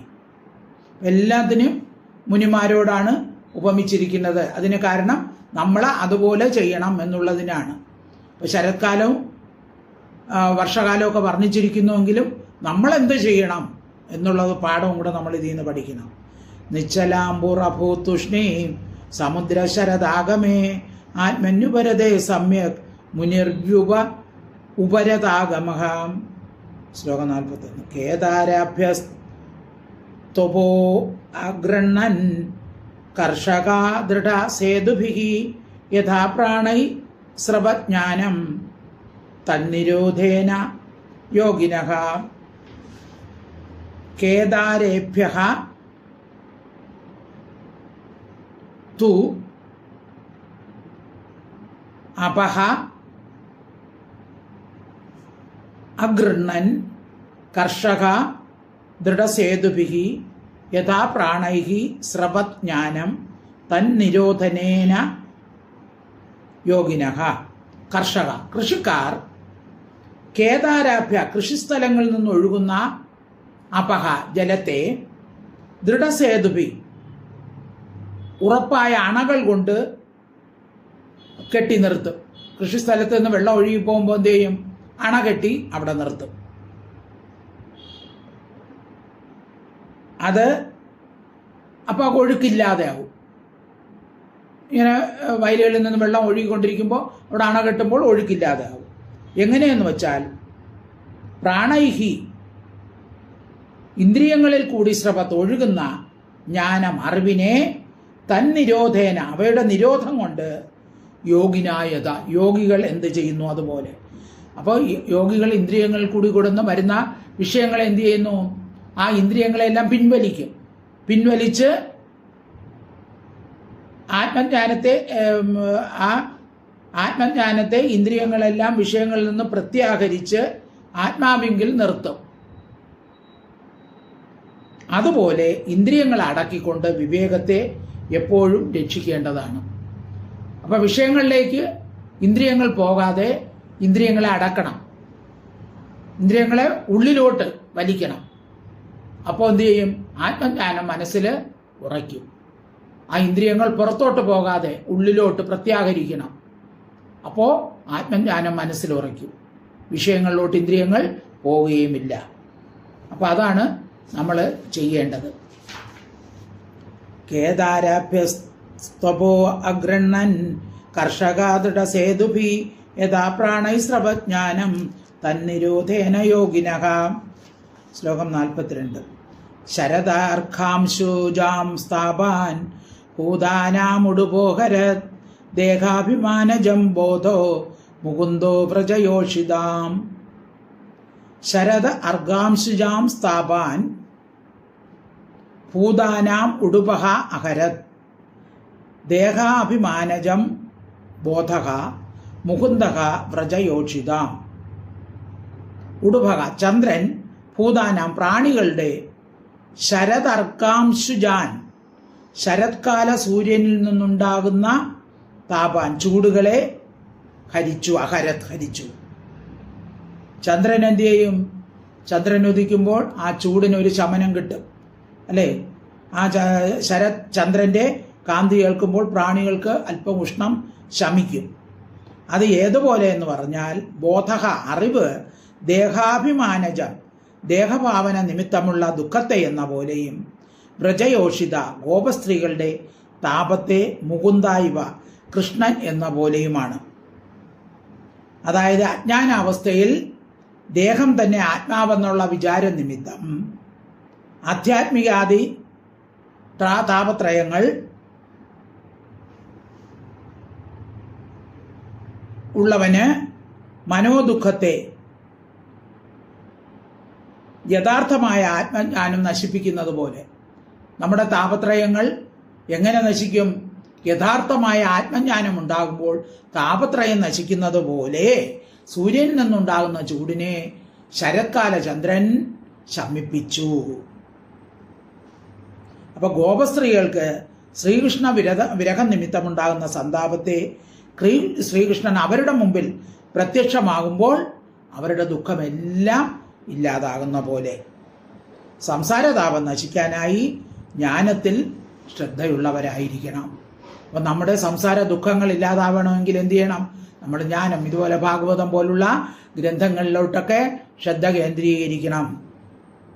എല്ലാത്തിനും മുനിമാരോടാണ് ഉപമിച്ചിരിക്കുന്നത്. അതിന് കാരണം നമ്മൾ അതുപോലെ ചെയ്യണം എന്നുള്ളതിനാണ്. ഇപ്പോൾ ശരത്കാലവും വർഷകാലമൊക്കെ വർണ്ണിച്ചിരിക്കുന്നുവെങ്കിലും നമ്മൾ എന്ത് ചെയ്യണം എന്നുള്ളത് പാഠവും കൂടെ നമ്മൾ ഇതിൽ നിന്ന് പഠിക്കണം. നിശ്ചലാംബുറഭൂതുഷ്ണീ സമുദ്രശരദാഗമേ ആത്മന്യുപരതേ സമ്യക് ഉപരതാഗമഃ. ശ്ലോകം 41. കേദാരാഭ്യസ്തപോ അഗൃണ്ണൻ കർഷകാ ദൃഢ സേതുഭിഃ യഥാ പ്രാണൈ സ്രവജ്ഞാനം തന്നിരോധേന യോഗിനഃ. കേദാരേഭ്യഃ തു അപഹ അഗൃണ്ണൻ കർഷക ദൃഢസേതുഭിഃ യഥാ പ്രാണൈഃ സ്രവജ്ഞാനം തന്നിരോധനേന യോഗിനഃ. കർഷക, കൃഷിക്കാർ കേദാരാഭ്യ കൃഷിസ്ഥലങ്ങളിൽ നിന്നൊഴുകുന്ന അപഹ ജലത്തെ ദൃഢസേതുഭി ഉറപ്പായ അണകൾ കൊണ്ട് കെട്ടി നിർത്തും. കൃഷിസ്ഥലത്ത് നിന്ന് വെള്ളം ഒഴുകി പോകുമ്പോൾ എന്ത് ചെയ്യും? അണ കെട്ടി അവിടെ നിർത്തും. അത് അപ്പോൾ ഒഴുക്കില്ലാതെ ആവും. ഇങ്ങനെ വയലുകളിൽ നിന്ന് വെള്ളം ഒഴുകിക്കൊണ്ടിരിക്കുമ്പോൾ അവിടെ അണ കെട്ടുമ്പോൾ ഒഴുക്കില്ലാതെ ആവും. എങ്ങനെയെന്ന് വെച്ചാൽ പ്രാണൈഹി ഇന്ദ്രിയങ്ങളിൽ കൂടി സ്രവത്ത് ഒഴുകുന്ന ജ്ഞാനം, അറിവിനെ തന്നിരോധേന അവയുടെ നിരോധം കൊണ്ട് യോഗിനായത യോഗികൾ എന്ത് ചെയ്യുന്നു അതുപോലെ. അപ്പോൾ യോഗികൾ ഇന്ദ്രിയങ്ങളിൽ കൂടി കൊടുന്ന് വരുന്ന വിഷയങ്ങളെ എന്ത് ചെയ്യുന്നു? ആ ഇന്ദ്രിയങ്ങളെല്ലാം പിൻവലിച്ച് ആത്മജ്ഞാനത്തെ ഇന്ദ്രിയങ്ങളെല്ലാം വിഷയങ്ങളിൽ നിന്ന് പ്രത്യാഹരിച്ച് ആത്മാവിങ്കിൽ നിർത്തും. അതുപോലെ ഇന്ദ്രിയങ്ങളെ അടക്കിക്കൊണ്ട് വിവേകത്തെ എപ്പോഴും രക്ഷിക്കേണ്ടതാണ്. അപ്പം വിഷയങ്ങളിലേക്ക് ഇന്ദ്രിയങ്ങൾ പോകാതെ ഇന്ദ്രിയങ്ങളെ അടക്കണം, ഇന്ദ്രിയങ്ങളെ ഉള്ളിലോട്ട് വലിക്കണം. അപ്പോൾ എന്തു ചെയ്യും? ആത്മജ്ഞാനം മനസ്സിൽ ഉറയ്ക്കും. ആ ഇന്ദ്രിയങ്ങൾ പുറത്തോട്ട് പോകാതെ ഉള്ളിലോട്ട് പ്രത്യാഹരിക്കണം. അപ്പോൾ ആത്മജ്ഞാനം മനസ്സിൽ ഉറയ്ക്കും, വിഷയങ്ങളിലോട്ട് ഇന്ദ്രിയങ്ങൾ പോവുകയുമില്ല. അപ്പോൾ അതാണ് നമ്മൾ ചെയ്യേണ്ടത്. കേദാരാഭ്യസ്തപോ അഗ്രണ്ണൻ കർഷകാദൃഢസേതുഭി യഥാ പ്രാണൈസ്രവജ്ഞാനം തന്നിരോധേന യോഗിനഃ. ശ്ലോകം 42. ശരദാർഘാംശൂജാം സ്ഥാപാൻ ഭൂതാനാമുടുപോഹരത് ദേഹാഭിമാനജം ബോധോ മുകുന്ദോ വ്രജയോഷിതാം. ശരദ അർഗാംശുജാം സ്ഥാപാൻ ഭൂതാനാം ഉടുപഹ അഹരത് ദേഹാഭിമാനജം ബോധഃ മുകുന്ദഃ വ്രജയോഷിതാം. ഉടുഭക ചന്ദ്രൻ ഭൂതാനാം പ്രാണികളുടെ ശരദർക്കാംശുജാൻ ശരത്കാല സൂര്യനിൽ നിന്നുണ്ടാകുന്ന താപാൻ ചൂടുകളെ ഹരിച്ചു. അഹരത് ഹരിച്ചു. ചന്ദ്രൻ എന്ത് ചെയ്യും? ചന്ദ്രൻ ഉദിക്കുമ്പോൾ ആ ചൂടിനൊരു ശമനം കിട്ടും, അല്ലേ? ആ ശരത് ചന്ദ്രന്റെ കാന്തി കേൾക്കുമ്പോൾ പ്രാണികൾക്ക് അല്പം ഉഷ്ണം ശമിക്കും. അത് ഏതുപോലെ എന്ന് പറഞ്ഞാൽ ബോധഃ അറിവ് ദേഹാഭിമാനജം ദേഹഭാവന നിമിത്തമുള്ള ദുഃഖത്തെ എന്ന പോലെയും വ്രജയോഷിത ഗോപസ്ത്രീകളുടെ താപത്തെ മുകുന്ദായിവ കൃഷ്ണൻ എന്ന പോലെയുമാണ്. അതായത് അജ്ഞാനാവസ്ഥയിൽ ദേഹം തന്നെ ആത്മാവെന്നുള്ള വിചാര നിമിത്തം ആധ്യാത്മികാദി താപത്രയങ്ങൾ ഉള്ളവന് മനോദുഃഖത്തെ യഥാർത്ഥമായ ആത്മജ്ഞാനം നശിപ്പിക്കുന്നത് പോലെ നമ്മുടെ താപത്രയങ്ങൾ എങ്ങനെ നശിക്കും? യഥാർത്ഥമായ ആത്മജ്ഞാനം ഉണ്ടാകുമ്പോൾ താപത്രയം നശിക്കുന്നത് പോലെ സൂര്യനിൽ നിന്നുണ്ടാകുന്ന ചൂടിനെ ശരത്കാല ചന്ദ്രൻ ശമിപ്പിച്ചു. അപ്പൊ ഗോപസ്ത്രീകൾക്ക് ശ്രീകൃഷ്ണ വിരഹ നിമിത്തമുണ്ടാകുന്ന സന്താപത്തെ ശ്രീകൃഷ്ണൻ അവരുടെ മുമ്പിൽ പ്രത്യക്ഷമാകുമ്പോൾ അവരുടെ ദുഃഖമെല്ലാം ഇല്ലാതാകുന്ന പോലെ സംസാരതാപം നശിക്കാനായി ജ്ഞാനത്തിൽ ശ്രദ്ധയുള്ളവരായിരിക്കണം. അപ്പം നമ്മുടെ സംസാര ദുഃഖങ്ങൾ ഇല്ലാതാവണമെങ്കിൽ എന്ത് ചെയ്യണം? നമ്മൾ ജ്ഞാനം ഇതുപോലെ ഭാഗവതം പോലുള്ള ഗ്രന്ഥങ്ങളിലോട്ടൊക്കെ ശ്രദ്ധ കേന്ദ്രീകരിക്കണം.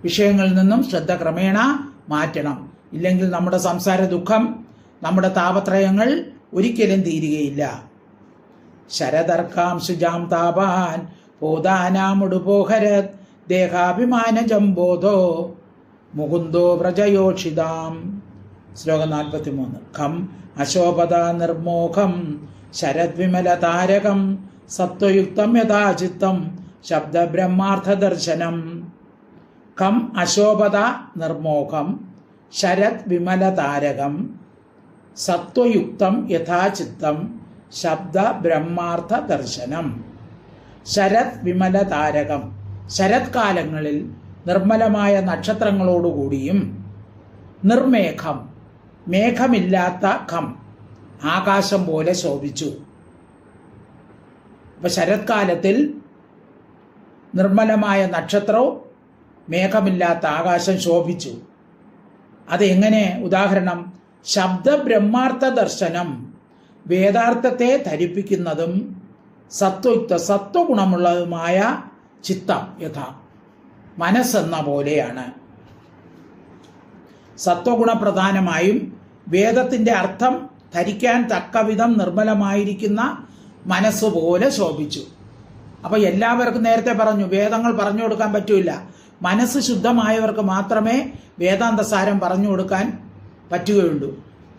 വിഷയങ്ങളിൽ നിന്നും ശ്രദ്ധ ക്രമേണ മാറ്റണം. ഇല്ലെങ്കിൽ നമ്മുടെ സംസാര ദുഃഖം, നമ്മുടെ താപത്രയങ്ങൾ ഒരിക്കലും തീരുകയില്ല. ശരദർക്കാംശുജാം താപാൻ പോതാനാമുടുപോഹരത് ദേഹാഭിമാനജം ബോധോ മുകുന്ദോ വ്രജയോഷിതാം. ശ്ലോകം 43. ഖം അശോഭത നിർമോഖം ശരദ്വിമല താരകം സത്വയുക്തം യഥാചിത്തം ശബ്ദബ്രഹ്മാർത്ഥദർശനം. ഖം അശോഭത നിർമോഖം ശരത് വിമല താരകം സത്വയുക്തം യഥാചിത്തം ശബ്ദ ബ്രഹ്മാർത്ഥ ദർശനം. ശരത് വിമല താരകം ശരത്കാലങ്ങളിൽ നിർമ്മലമായ നക്ഷത്രങ്ങളോടുകൂടിയും നിർമേഘം മേഘമില്ലാത്ത ഖം ആകാശം പോലെ ശോഭിച്ചു. അപ്പൊ ശരത്കാലത്തിൽ നിർമ്മലമായ നക്ഷത്രവും മേഘമില്ലാത്ത ആകാശം ശോഭിച്ചു. അതെങ്ങനെ? ഉദാഹരണം, ശബ്ദ ബ്രഹ്മാർത്ഥ ദർശനം വേദാർത്ഥത്തെ ധരിപ്പിക്കുന്നതും സത്വയുക്ത സത്വഗുണമുള്ളതുമായ ചിത്തം യഥാ മനസ്സെന്ന പോലെയാണ്. സത്വഗുണപ്രധാനമായും വേദത്തിന്റെ അർത്ഥം ധരിക്കാൻ തക്കവിധം നിർമ്മലമായിരിക്കുന്ന മനസ്സുപോലെ ശോഭിച്ചു. അപ്പൊ എല്ലാവർക്കും നേരത്തെ പറഞ്ഞു, വേദങ്ങൾ പറഞ്ഞു കൊടുക്കാൻ പറ്റൂല. മനസ്സ് ശുദ്ധമായവർക്ക് മാത്രമേ വേദാന്തസാരം പറഞ്ഞു കൊടുക്കാൻ പറ്റുകയുള്ളൂ.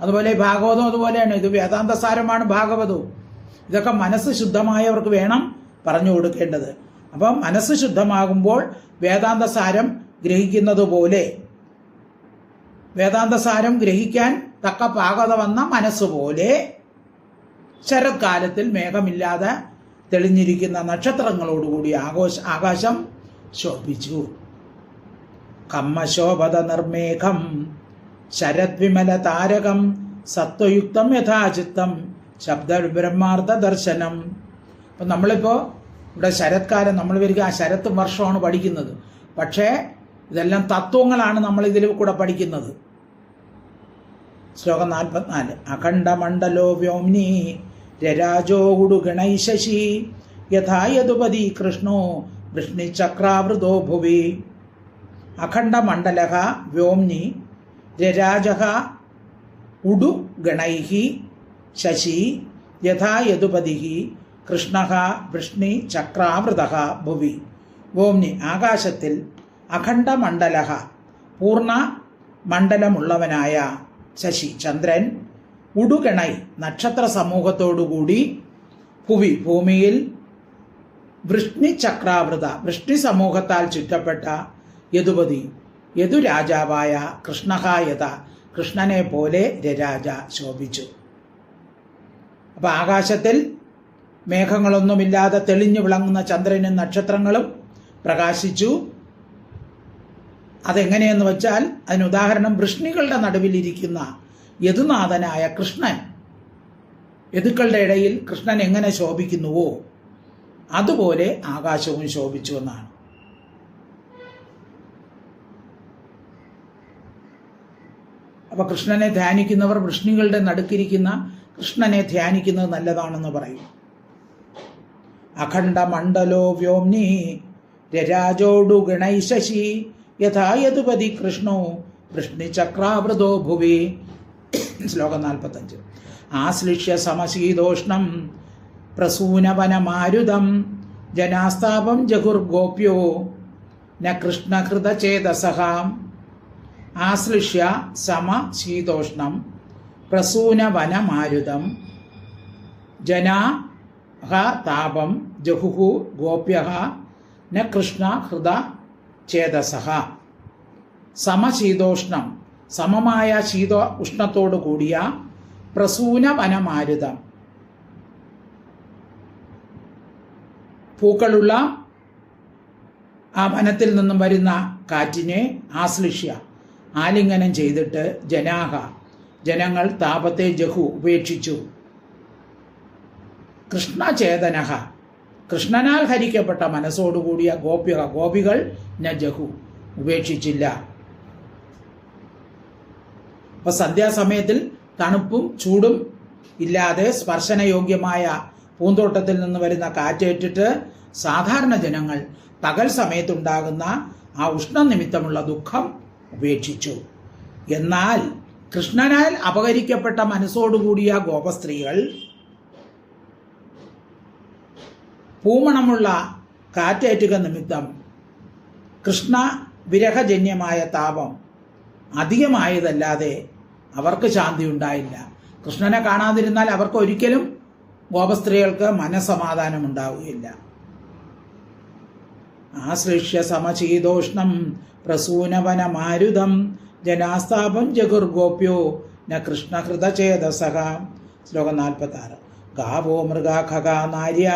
അതുപോലെ ഭാഗവതം അതുപോലെയാണ്. ഇത് വേദാന്തസാരമാണ് ഭാഗവതവും. ഇതൊക്കെ മനസ്സ് ശുദ്ധമായവർക്ക് വേണം പറഞ്ഞു കൊടുക്കേണ്ടത്. അപ്പം മനസ്സ് ശുദ്ധമാകുമ്പോൾ വേദാന്തസാരം ഗ്രഹിക്കുന്നത് പോലെ വേദാന്തസാരം ഗ്രഹിക്കാൻ തക്ക പാകത വന്ന മനസ്സുപോലെ ശരത്കാലത്തിൽ മേഘമില്ലാതെ തെളിഞ്ഞിരിക്കുന്ന നക്ഷത്രങ്ങളോടുകൂടി ആകാശം ശോഭിച്ചു. കമ്മശോഭത നിർമേഘം ശരദ്വിമല താരകം സത്വയുക്തം യഥാചിത്തം ശബ്ദ ബ്രഹ്മാർത്ഥ ദർശനം. അപ്പം നമ്മളിപ്പോൾ ഇവിടെ ശരത്കാലം നമ്മൾ വരിക ആ ശരത്ത് വർഷമാണ് പഠിക്കുന്നത്. പക്ഷേ ഇതെല്ലാം തത്വങ്ങളാണ് നമ്മൾ ഇതിൽ കൂടെ പഠിക്കുന്നത്. ശ്ലോകം 44. അഖണ്ഡമണ്ഡലോ വ്യോംനി രരാജോ ഉടുഗണൈ ശശി യഥാ യദുപതി കൃഷ്ണോ വൃഷ്ണിചക്രാവൃതോ ഭുവി. അഖണ്ഡമണ്ഡലഃ വ്യോംനി രരാജഃ ഉടുഗണൈഃ ശശി യഥാ യദുപതിഃ കൃഷ്ണഃ വൃഷ്ണിചക്രാവൃതഃ ഭുവി. വ്യോംനി ആകാശത്തിൽ, അഖണ്ഡമണ്ഡലഃ പൂർണ്ണ മണ്ഡലമുള്ളവനായ ശശി ചന്ദ്രൻ, ഉടുഗണൈ നക്ഷത്ര സമൂഹത്തോടുകൂടി, ഭുവി ഭൂമിയിൽ, വൃഷ്ണിചക്രാവൃത വൃഷ്ണി സമൂഹത്താൽ ചുറ്റപ്പെട്ട യദുപതി യദുരാജാവായ കൃഷ്ണഃ യഥ കൃഷ്ണനെ പോലെ രരാജ ശോഭിച്ചു. അപ്പം ആകാശത്തിൽ മേഘങ്ങളൊന്നുമില്ലാതെ തെളിഞ്ഞു വിളങ്ങുന്ന ചന്ദ്രനും നക്ഷത്രങ്ങളും പ്രകാശിച്ചു. അതെങ്ങനെയെന്ന് വെച്ചാൽ അതിന് ഉദാഹരണം വൃഷ്ണികളുടെ നടുവിലിരിക്കുന്ന യദുനാഥനായ കൃഷ്ണൻ, യദുക്കളുടെ ഇടയിൽ കൃഷ്ണൻ എങ്ങനെ ശോഭിക്കുന്നുവോ അതുപോലെ ആകാശവും ശോഭിച്ചു എന്നാണ്. അപ്പൊ കൃഷ്ണനെ ധ്യാനിക്കുന്നവർ വൃഷ്ണികളുടെ നടുക്കിരിക്കുന്ന കൃഷ്ണനെ ധ്യാനിക്കുന്നത് നല്ലതാണെന്ന് പറയും. അഖണ്ഡമണ്ഡലോ വ്യോംനി രരാജോടു ഗണൈ ശശി യഥാ യദുപതി കൃഷ്ണോ വൃഷ്ണിചക്രാവൃതോ ഭുവി. ശ്ലോകം 45. ആശ്ലിഷ്യ സമശീതോഷ്ണം പ്രസൂനവനമാരുതം ജനാസ്താപം ജഗുർഗോപ്യോ ന കൃഷ്ണഹൃതചേതസഃ. ആശ്ലിഷ്യ സമശീതോഷ്ണം പ്രസൂനവനമാരുതം ജനാഃ താപം ജഹുഃ ഗോപ്യഃ ന കൃഷ്ണഹൃതചേതസഃ. സമശീതോഷ്ണം സമമായ ശീത ഉഷ്ണത്തോടു കൂടിയ പ്രസൂനവനമാരുതം പൂക്കളുള്ള ആ വനത്തിൽ നിന്നും വരുന്ന കാറ്റിനെ ആശ്ലിഷ്യ ആലിംഗനം ചെയ്തിട്ട് ജനങ്ങൾ താപത്തെ ജഹു ഉപേക്ഷിച്ചു. കൃഷ്ണചേതനഃ കൃഷ്ണനാൽ ഹരിക്കപ്പെട്ട മനസ്സോടുകൂടിയ ഗോപികൾ ന ജഹു ഉപേക്ഷിച്ചില്ല. അപ്പൊ സന്ധ്യാസമയത്തിൽ തണുപ്പും ചൂടും ഇല്ലാതെ സ്പർശനയോഗ്യമായ പൂന്തോട്ടത്തിൽ നിന്ന് വരുന്ന കാറ്റേറ്റിട്ട് സാധാരണ ജനങ്ങൾ പകൽ സമയത്തുണ്ടാകുന്ന ആ ഉഷ്ണനിമിത്തമുള്ള ദുഃഖം ഉപേക്ഷിച്ചു. എന്നാൽ കൃഷ്ണനാൽ അപഹരിക്കപ്പെട്ട മനസ്സോടുകൂടിയ ഗോപസ്ത്രീകൾ പൂമണമുള്ള കാറ്റേറ്റുക നിമിത്തം കൃഷ്ണ വിരഹജന്യമായ താപം അധികമായതല്ലാതെ അവർക്ക് ശാന്തി ഉണ്ടായില്ല. കൃഷ്ണനെ കാണാതിരുന്നാൽ അവർക്ക് ഒരിക്കലും ഗോപസ്ത്രീകൾക്ക് മനസ്സമാധാനം ഉണ്ടാവുകയില്ല. ആശ്ലിഷ്യ സമശീതോഷ്ണം പ്രസൂനവനമാരുതം ജനാസ്താപം ജഗുർഗോപ്യോ ന കൃഷ്ണഹൃതചേതസഃ. ശ്ലോകം 46. ഗാവോ മൃഗാ ഖഗാ നാര്യ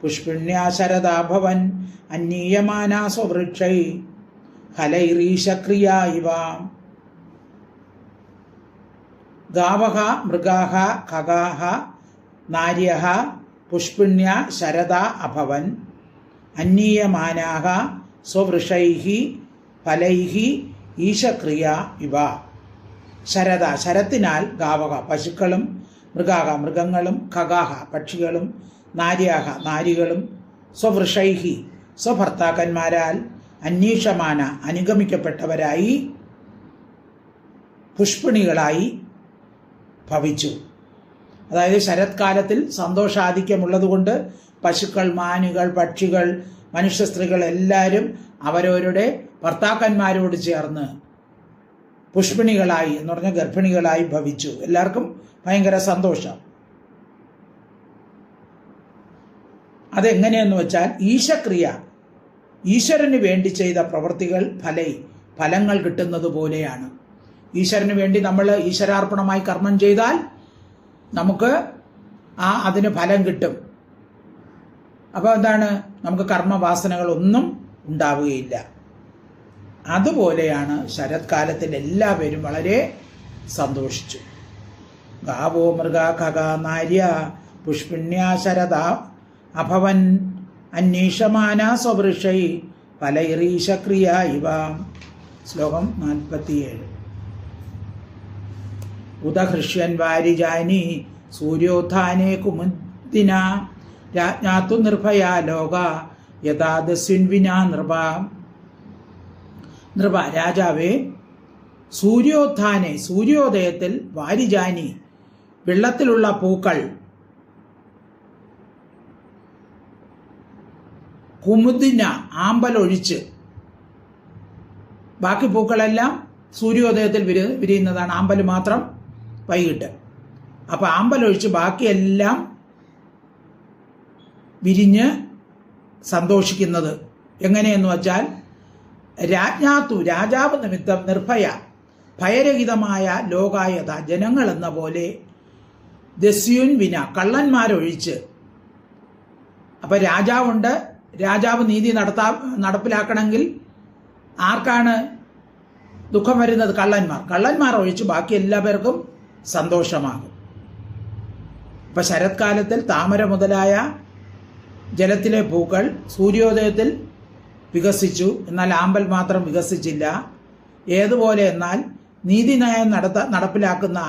പുഷ്പിണ്യാ ശരദാ ഭവൻ അന്യീയമാനാ സ്വവൃക്ഷൈ ഹലൈരീശക്രിയാ ഇവ. ഗാവഃ മൃഗാഃ ഖഗാഃ നാര്യഃ പുഷ്പിണ്യാ ശരദാ അഭവൻ അന്യീയമാനാഃ സ്വവൃഷൈഃ ഫലൈഃ ഈശക്രിയാ ഇവ. ശരത്തിനാൽ ഗാവക പശുക്കളും, മൃഗാഹ മൃഗങ്ങളും, ഖഗാഹ പക്ഷികളും, നാര്യാഹ നാരികളും, സ്വവൃഷൈഹി സ്വഭർത്താക്കന്മാരാൽ അന്വേഷമാന അനുഗമിക്കപ്പെട്ടവരായി പുഷ്പിണികളായി ഭവിച്ചു. അതായത് ശരത്കാലത്തിൽ സന്തോഷാധിക്യമുള്ളതുകൊണ്ട് പശുക്കൾ, മാനുകൾ, പക്ഷികൾ, മനുഷ്യ സ്ത്രീകൾ എല്ലാവരും അവരവരുടെ ഭർത്താക്കന്മാരോട് ചേർന്ന് പുഷ്പിണികളായി എന്ന് പറഞ്ഞാൽ ഗർഭിണികളായി ഭവിച്ചു. എല്ലാവർക്കും ഭയങ്കര സന്തോഷം. അതെങ്ങനെയെന്ന് വെച്ചാൽ ഈശക്രിയ, ഈശ്വരന് വേണ്ടി ചെയ്ത പ്രവൃത്തികൾ ഫലങ്ങൾ കിട്ടുന്നത് പോലെയാണ്. ഈശ്വരന് വേണ്ടി നമ്മൾ ഈശ്വരാർപ്പണമായി കർമ്മം ചെയ്താൽ നമുക്ക് അതിന് ഫലം കിട്ടും. അപ്പോൾ എന്താണ്, നമുക്ക് കർമ്മവാസനകളൊന്നും ഉണ്ടാവുകയില്ല. അതുപോലെയാണ് ശരത്കാലത്തിൽ എല്ലാവരും വളരെ സന്തോഷിച്ചു. ഗാവോ മൃഗ ഖഗ നാര്യ പുഷ്പിണ്യാ ശരദ അഭവൻ അന്വേഷമാന സ്വവൃഷൈ ഫലൈരീശക്രിയ ഇവ. ശ്ലോകം 47. ഉദഹൃഷ്യൻ വാരിജാനി സൂര്യോത്ഥാനേ കുമുദിന രാജ്ഞാതു നിർഭയാ ലോക യഥാദസ്വിൻവിനാ നൃപ. നൃപ രാജാവേ, സൂര്യോത്ഥാനെ സൂര്യോദയത്തിൽ വാരിജാനി വെള്ളത്തിലുള്ള പൂക്കൾ കുമുദിന ആമ്പലൊഴിച്ച്, ബാക്കി പൂക്കളെല്ലാം സൂര്യോദയത്തിൽ വിരിയുന്നതാണ്, ആമ്പൽ മാത്രം വൈകിട്ട്. അപ്പം ആമ്പലൊഴിച്ച് ബാക്കിയെല്ലാം വിരിഞ്ഞ് സന്തോഷിക്കുന്നത് എങ്ങനെയെന്ന് വച്ചാൽ, രാജ്ഞാത്തു രാജാവ് നിമിത്തം നിർഭയ ഭയരഹിതമായ ലോകായത ജനങ്ങൾ എന്ന പോലെ ദസ്യുൻ വിന കള്ളന്മാരൊഴിച്ച്. അപ്പം രാജാവുണ്ട്, രാജാവ് നീതി നടപ്പിലാക്കണമെങ്കിൽ ആർക്കാണ് ദുഃഖം വരുന്നത്? കള്ളന്മാർ ഒഴിച്ച് ബാക്കി എല്ലാവർക്കും സന്തോഷമാകും. ഇപ്പം ശരത്കാലത്തിൽ താമര മുതലായ ജലത്തിലെ പൂക്കൾ സൂര്യോദയത്തിൽ വികസിച്ചു, എന്നാൽ ആമ്പൽ മാത്രം വികസിച്ചില്ല. ഏതുപോലെ എന്നാൽ നീതിന്യായം നടപ്പിലാക്കുന്ന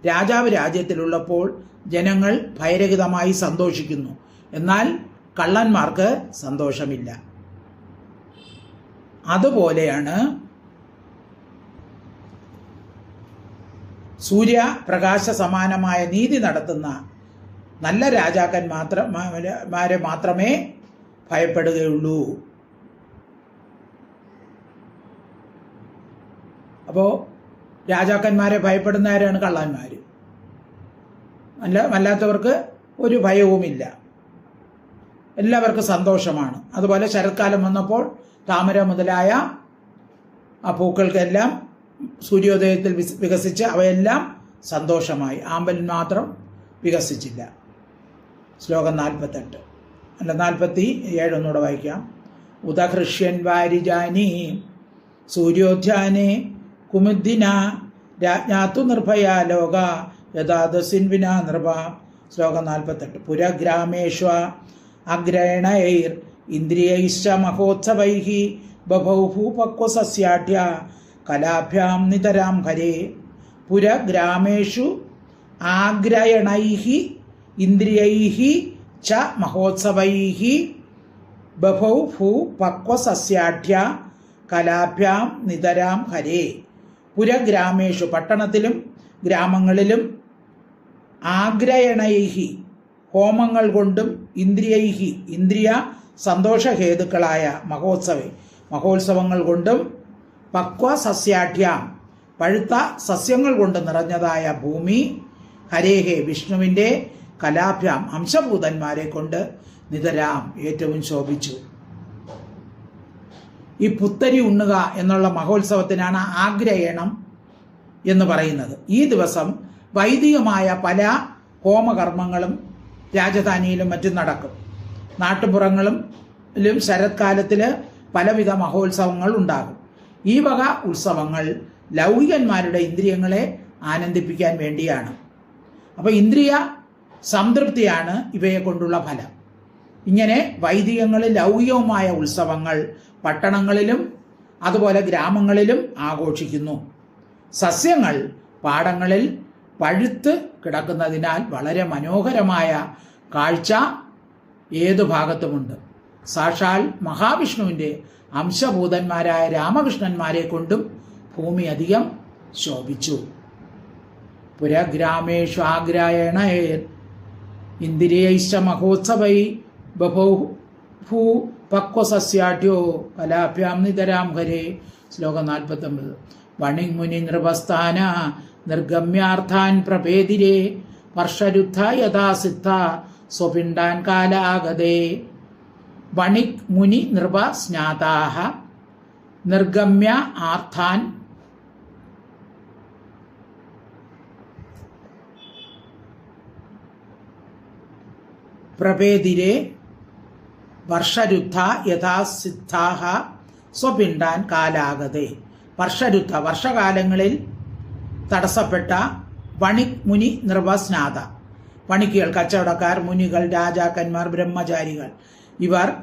രാജാവ് രാജ്യത്തിലുള്ളപ്പോൾ ജനങ്ങൾ ഭയരഹിതമായി സന്തോഷിക്കുന്നു, എന്നാൽ കള്ളന്മാർക്ക് സന്തോഷമില്ല. അതുപോലെയാണ് സൂര്യപ്രകാശ സമാനമായ നീതി നടത്തുന്ന നല്ല രാജാക്കന്മാരെ മാത്രമേ ഭയപ്പെടുകയുള്ളൂ. അപ്പോൾ രാജാക്കന്മാരെ ഭയപ്പെടുന്നവരാണ് കള്ളന്മാർ. അല്ലാത്തവർക്ക് ഒരു ഭയവുമില്ല, എല്ലാവർക്കും സന്തോഷമാണ്. അതുപോലെ ശരത്കാലം വന്നപ്പോൾ താമര മുതലായ ആ പൂക്കൾക്കെല്ലാം സൂര്യോദയത്തിൽ വികസിച്ച് അവയെല്ലാം സന്തോഷമായി, ആമ്പൽ മാത്രം വികസിച്ചില്ല. ശ്ലോകം 48 അല്ല 47 ഒന്നുകൂടെ വായിക്കാം. ഉദഹൃഷ്യൻ വാരിജാനി സൂര്യോദ്യാനെ കുമുദിന രാജ്ഞാതു നിർഭയ ലോക യഥാദസിൻവിന നൃപ. ശ്ലോകം 48. പുരഗ്രാമേഷു അഗ്രയണൈർ ഇന്ദ്രിയൈശ്ച മഹോത്സവൈഃ ബഭൗഃ പക്വസസ്യാഢ്യ കലാഭ്യാം നിതരാം ഹരേ. പുരഗ്രാമേഷു ആഗ്രയണൈഃ ഇന്ദ്രിയൈഃ ച മഹോത്സവൈഃ ബഭൗഃ പക്വസസ്യാഢ്യ കലാഭ്യാം നിതരാം ഹരേ. പുരഗ്രാമേഷു പട്ടണത്തിലും ഗ്രാമങ്ങളിലും ആഗ്രയണൈഹി ഹോമങ്ങൾ കൊണ്ടും ഇന്ദ്രിയൈഹി ഇന്ദ്രിയ സന്തോഷഹേതുക്കളായ മഹോത്സവങ്ങൾ കൊണ്ടും പക്വ സസ്യാഢ്യാം പഴുത്ത സസ്യങ്ങൾ കൊണ്ട് നിറഞ്ഞതായ ഭൂമി ഹരേഹേ വിഷ്ണുവിൻ്റെ കലാഭ്യാം അംശഭൂതന്മാരെ കൊണ്ട് നിതരാം ഏറ്റവും ശോഭിച്ചു. ഈ പുത്തരി ഉണ്ണുക എന്നുള്ള മഹോത്സവത്തിനാണ് ആഗ്രയണം എന്ന് പറയുന്നത്. ഈ ദിവസം വൈദികമായ പല ഹോമകർമ്മങ്ങളും രാജധാനിയിലും മറ്റും നടക്കും. നാട്ടുപുറങ്ങളിലും ശരത്കാലത്തിൽ പലവിധ മഹോത്സവങ്ങൾ ഉണ്ടാകും. ഈ വക ഉത്സവങ്ങൾ ലൗകികന്മാരുടെ ഇന്ദ്രിയങ്ങളെ ആനന്ദിപ്പിക്കാൻ വേണ്ടിയാണ്. അപ്പോൾ ഇന്ദ്രിയ സംതൃപ്തിയാണ് ഇവയെ കൊണ്ടുള്ള ഫലം. ഇങ്ങനെ വൈദികങ്ങളിൽ ലൗകികവുമായ ഉത്സവങ്ങൾ പട്ടണങ്ങളിലും അതുപോലെ ഗ്രാമങ്ങളിലും ആഘോഷിക്കുന്നു. സസ്യങ്ങൾ പാടങ്ങളിൽ പഴുത്ത് കിടക്കുന്നതിനാൽ വളരെ മനോഹരമായ കാഴ്ച ഏതു ഭാഗത്തുമുണ്ട്. സാക്ഷാൽ മഹാവിഷ്ണുവിൻ്റെ അംശഭൂതന്മാരായ രാമകൃഷ്ണന്മാരെ കൊണ്ടും ഭൂമി അധികം ശോഭിച്ചു. പുരഗ്രാമേഷു ആഗ്രയണൈർ ഇന്ദ്രിയൈശ്ച മഹോത്സവൈ ബഭൗഃ പക്വസസ്യാഢ്യോ കലാഭ്യാം നിതരാം ഹരേ. ശ്ലോകം 49. വണിങ്മുനി നൃപസ്ഥാന നിർഗമ്യാർത്ഥാൻ പ്രപേതിരേ വർഷരുദ്ധ യഥാ സിദ്ധ സ്വപിണ്ഡാൻ കാലാഗതേ. വണിക് മുനി നൃപ സ്നാതാഃ നിർഗമ്യ ആർത്ഥാൻ പ്രപേതിരേ വർഷരുദ്ധ യഥാ സിദ്ധാഃ സ്വപിണ്ടാൻ കാലാഗതേ. വർഷകാലങ്ങളിൽ തടസ്സപ്പെട്ട വണിക് മുനി നിർവസ്നാത. വണിക്കുകൾ, കച്ചവടക്കാർ, മുനികൾ, രാജാക്കന്മാർ, ബ്രഹ്മചാരികൾ, ഇവർ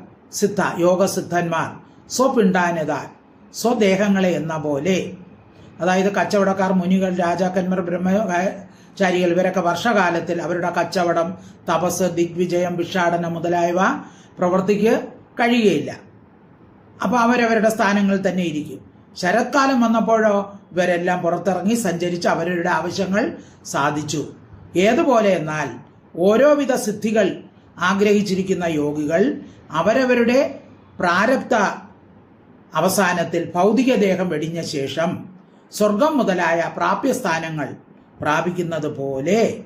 യോഗസിദ്ധന്മാർ സ്വപിണ്ടാനതാൽ സ്വദേഹങ്ങളെ എന്ന പോലെ, അതായത് കച്ചവടക്കാർ, മുനികൾ, രാജാക്കന്മാർ, ബ്രഹ്മചാരികൾ ഇവരൊക്കെ വർഷകാലത്തിൽ അവരുടെ കച്ചവടം, തപസ്, ദിഗ്വിജയം, ഭിക്ഷാടനം മുതലായവ പ്രവർത്തിക്ക് കഴിയുകയില്ല. അപ്പോൾ അവരവരുടെ സ്ഥാനങ്ങളിൽ തന്നെ ഇരിക്കും. ശരത്കാലം വന്നപ്പോഴോ ഇവരെല്ലാം പുറത്തിറങ്ങി സഞ്ചരിച്ച് അവരുടെ ആവശ്യങ്ങൾ സാധിച്ചു. ഏതുപോലെ എന്നാൽ ഓരോവിധ സിദ്ധികൾ ആഗ്രഹിച്ചിരിക്കുന്ന യോഗികൾ അവരവരുടെ പ്രാരബ്ധ അവസാനത്തിൽ ഭൗതിക ദേഹം വെടിഞ്ഞ ശേഷം സ്വർഗം മുതലായ പ്രാപ്യസ്ഥാനങ്ങൾ പ്രാപിക്കുന്നത് പോലെ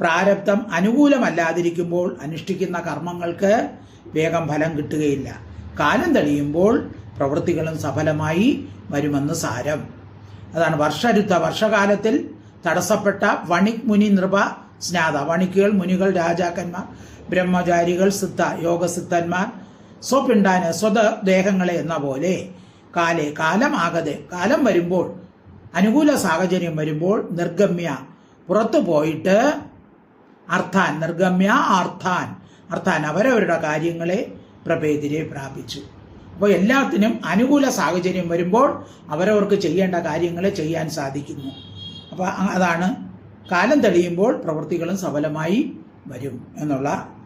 പ്രാരബ്ധം അനുകൂലമല്ലാതിരിക്കുമ്പോൾ അനുഷ്ഠിക്കുന്ന കർമ്മങ്ങൾക്ക് വേഗം ഫലം കിട്ടുകയില്ല. കാലം തെളിയുമ്പോൾ പ്രവൃത്തികളും സഫലമായി വരുമെന്ന് സാരം. അതാണ് വർഷകാലത്തിൽ തടസ്സപ്പെട്ട വണിക് മുനി നൃപ സ്നാത. വണിക്കുകൾ, മുനികൾ, രാജാക്കന്മാർ, ബ്രഹ്മചാരികൾ, യോഗസിദ്ധന്മാർ സ്വപിണ്ടാന് സ്വദേഹങ്ങളെ എന്ന പോലെ കാലമാകതെ കാലം വരുമ്പോൾ, അനുകൂല സാഹചര്യം വരുമ്പോൾ നിർഗമ്യ പുറത്തു പോയിട്ട് അർത്ഥാൻ അവരവരുടെ കാര്യങ്ങളെ പ്രഭേദിരെ പ്രാപിച്ചു. അപ്പോൾ എല്ലാത്തിനും അനുകൂല സാഹചര്യം വരുമ്പോൾ അവരവർക്ക് ചെയ്യേണ്ട കാര്യങ്ങളെ ചെയ്യാൻ സാധിക്കുന്നു. അപ്പോൾ അതാണ് കാലം തെളിയുമ്പോൾ പ്രവൃത്തികളും സഫലമായി വരും എന്നുള്ള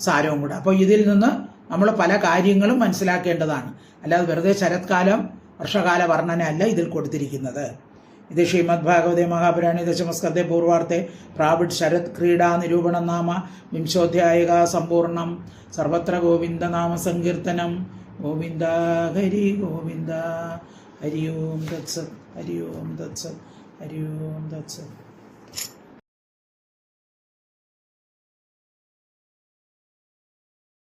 സാരവും കൂടെ. അപ്പോൾ ഇതിൽ നിന്ന് നമ്മൾ പല കാര്യങ്ങളും മനസ്സിലാക്കേണ്ടതാണ്. അല്ലാതെ വെറുതെ ശരത്കാലം വർഷകാല വർണ്ണന അല്ല ഇതിൽ കൊടുത്തിരിക്കുന്നത്. ഇത് ശ്രീമദ് ഭാഗവതേ മഹാപുരാണേ ദശമസ്കന്ധേ പൂർവാർത്തെ പ്രാവിഡ് ശരത് ക്രീഡാ നിരൂപണം നാമ വിംശോധ്യായിക സമ്പൂർണം. സർവത്ര ഗോവിന്ദ നാമ സങ്കീർത്തനം. ഗോവിന്ദ ഹരി ഗോവിന്ദ. ഹരി ഓം തത്സത്. ഹരി ഓം തത്സത്. ഹരി ഓം തത്സത്.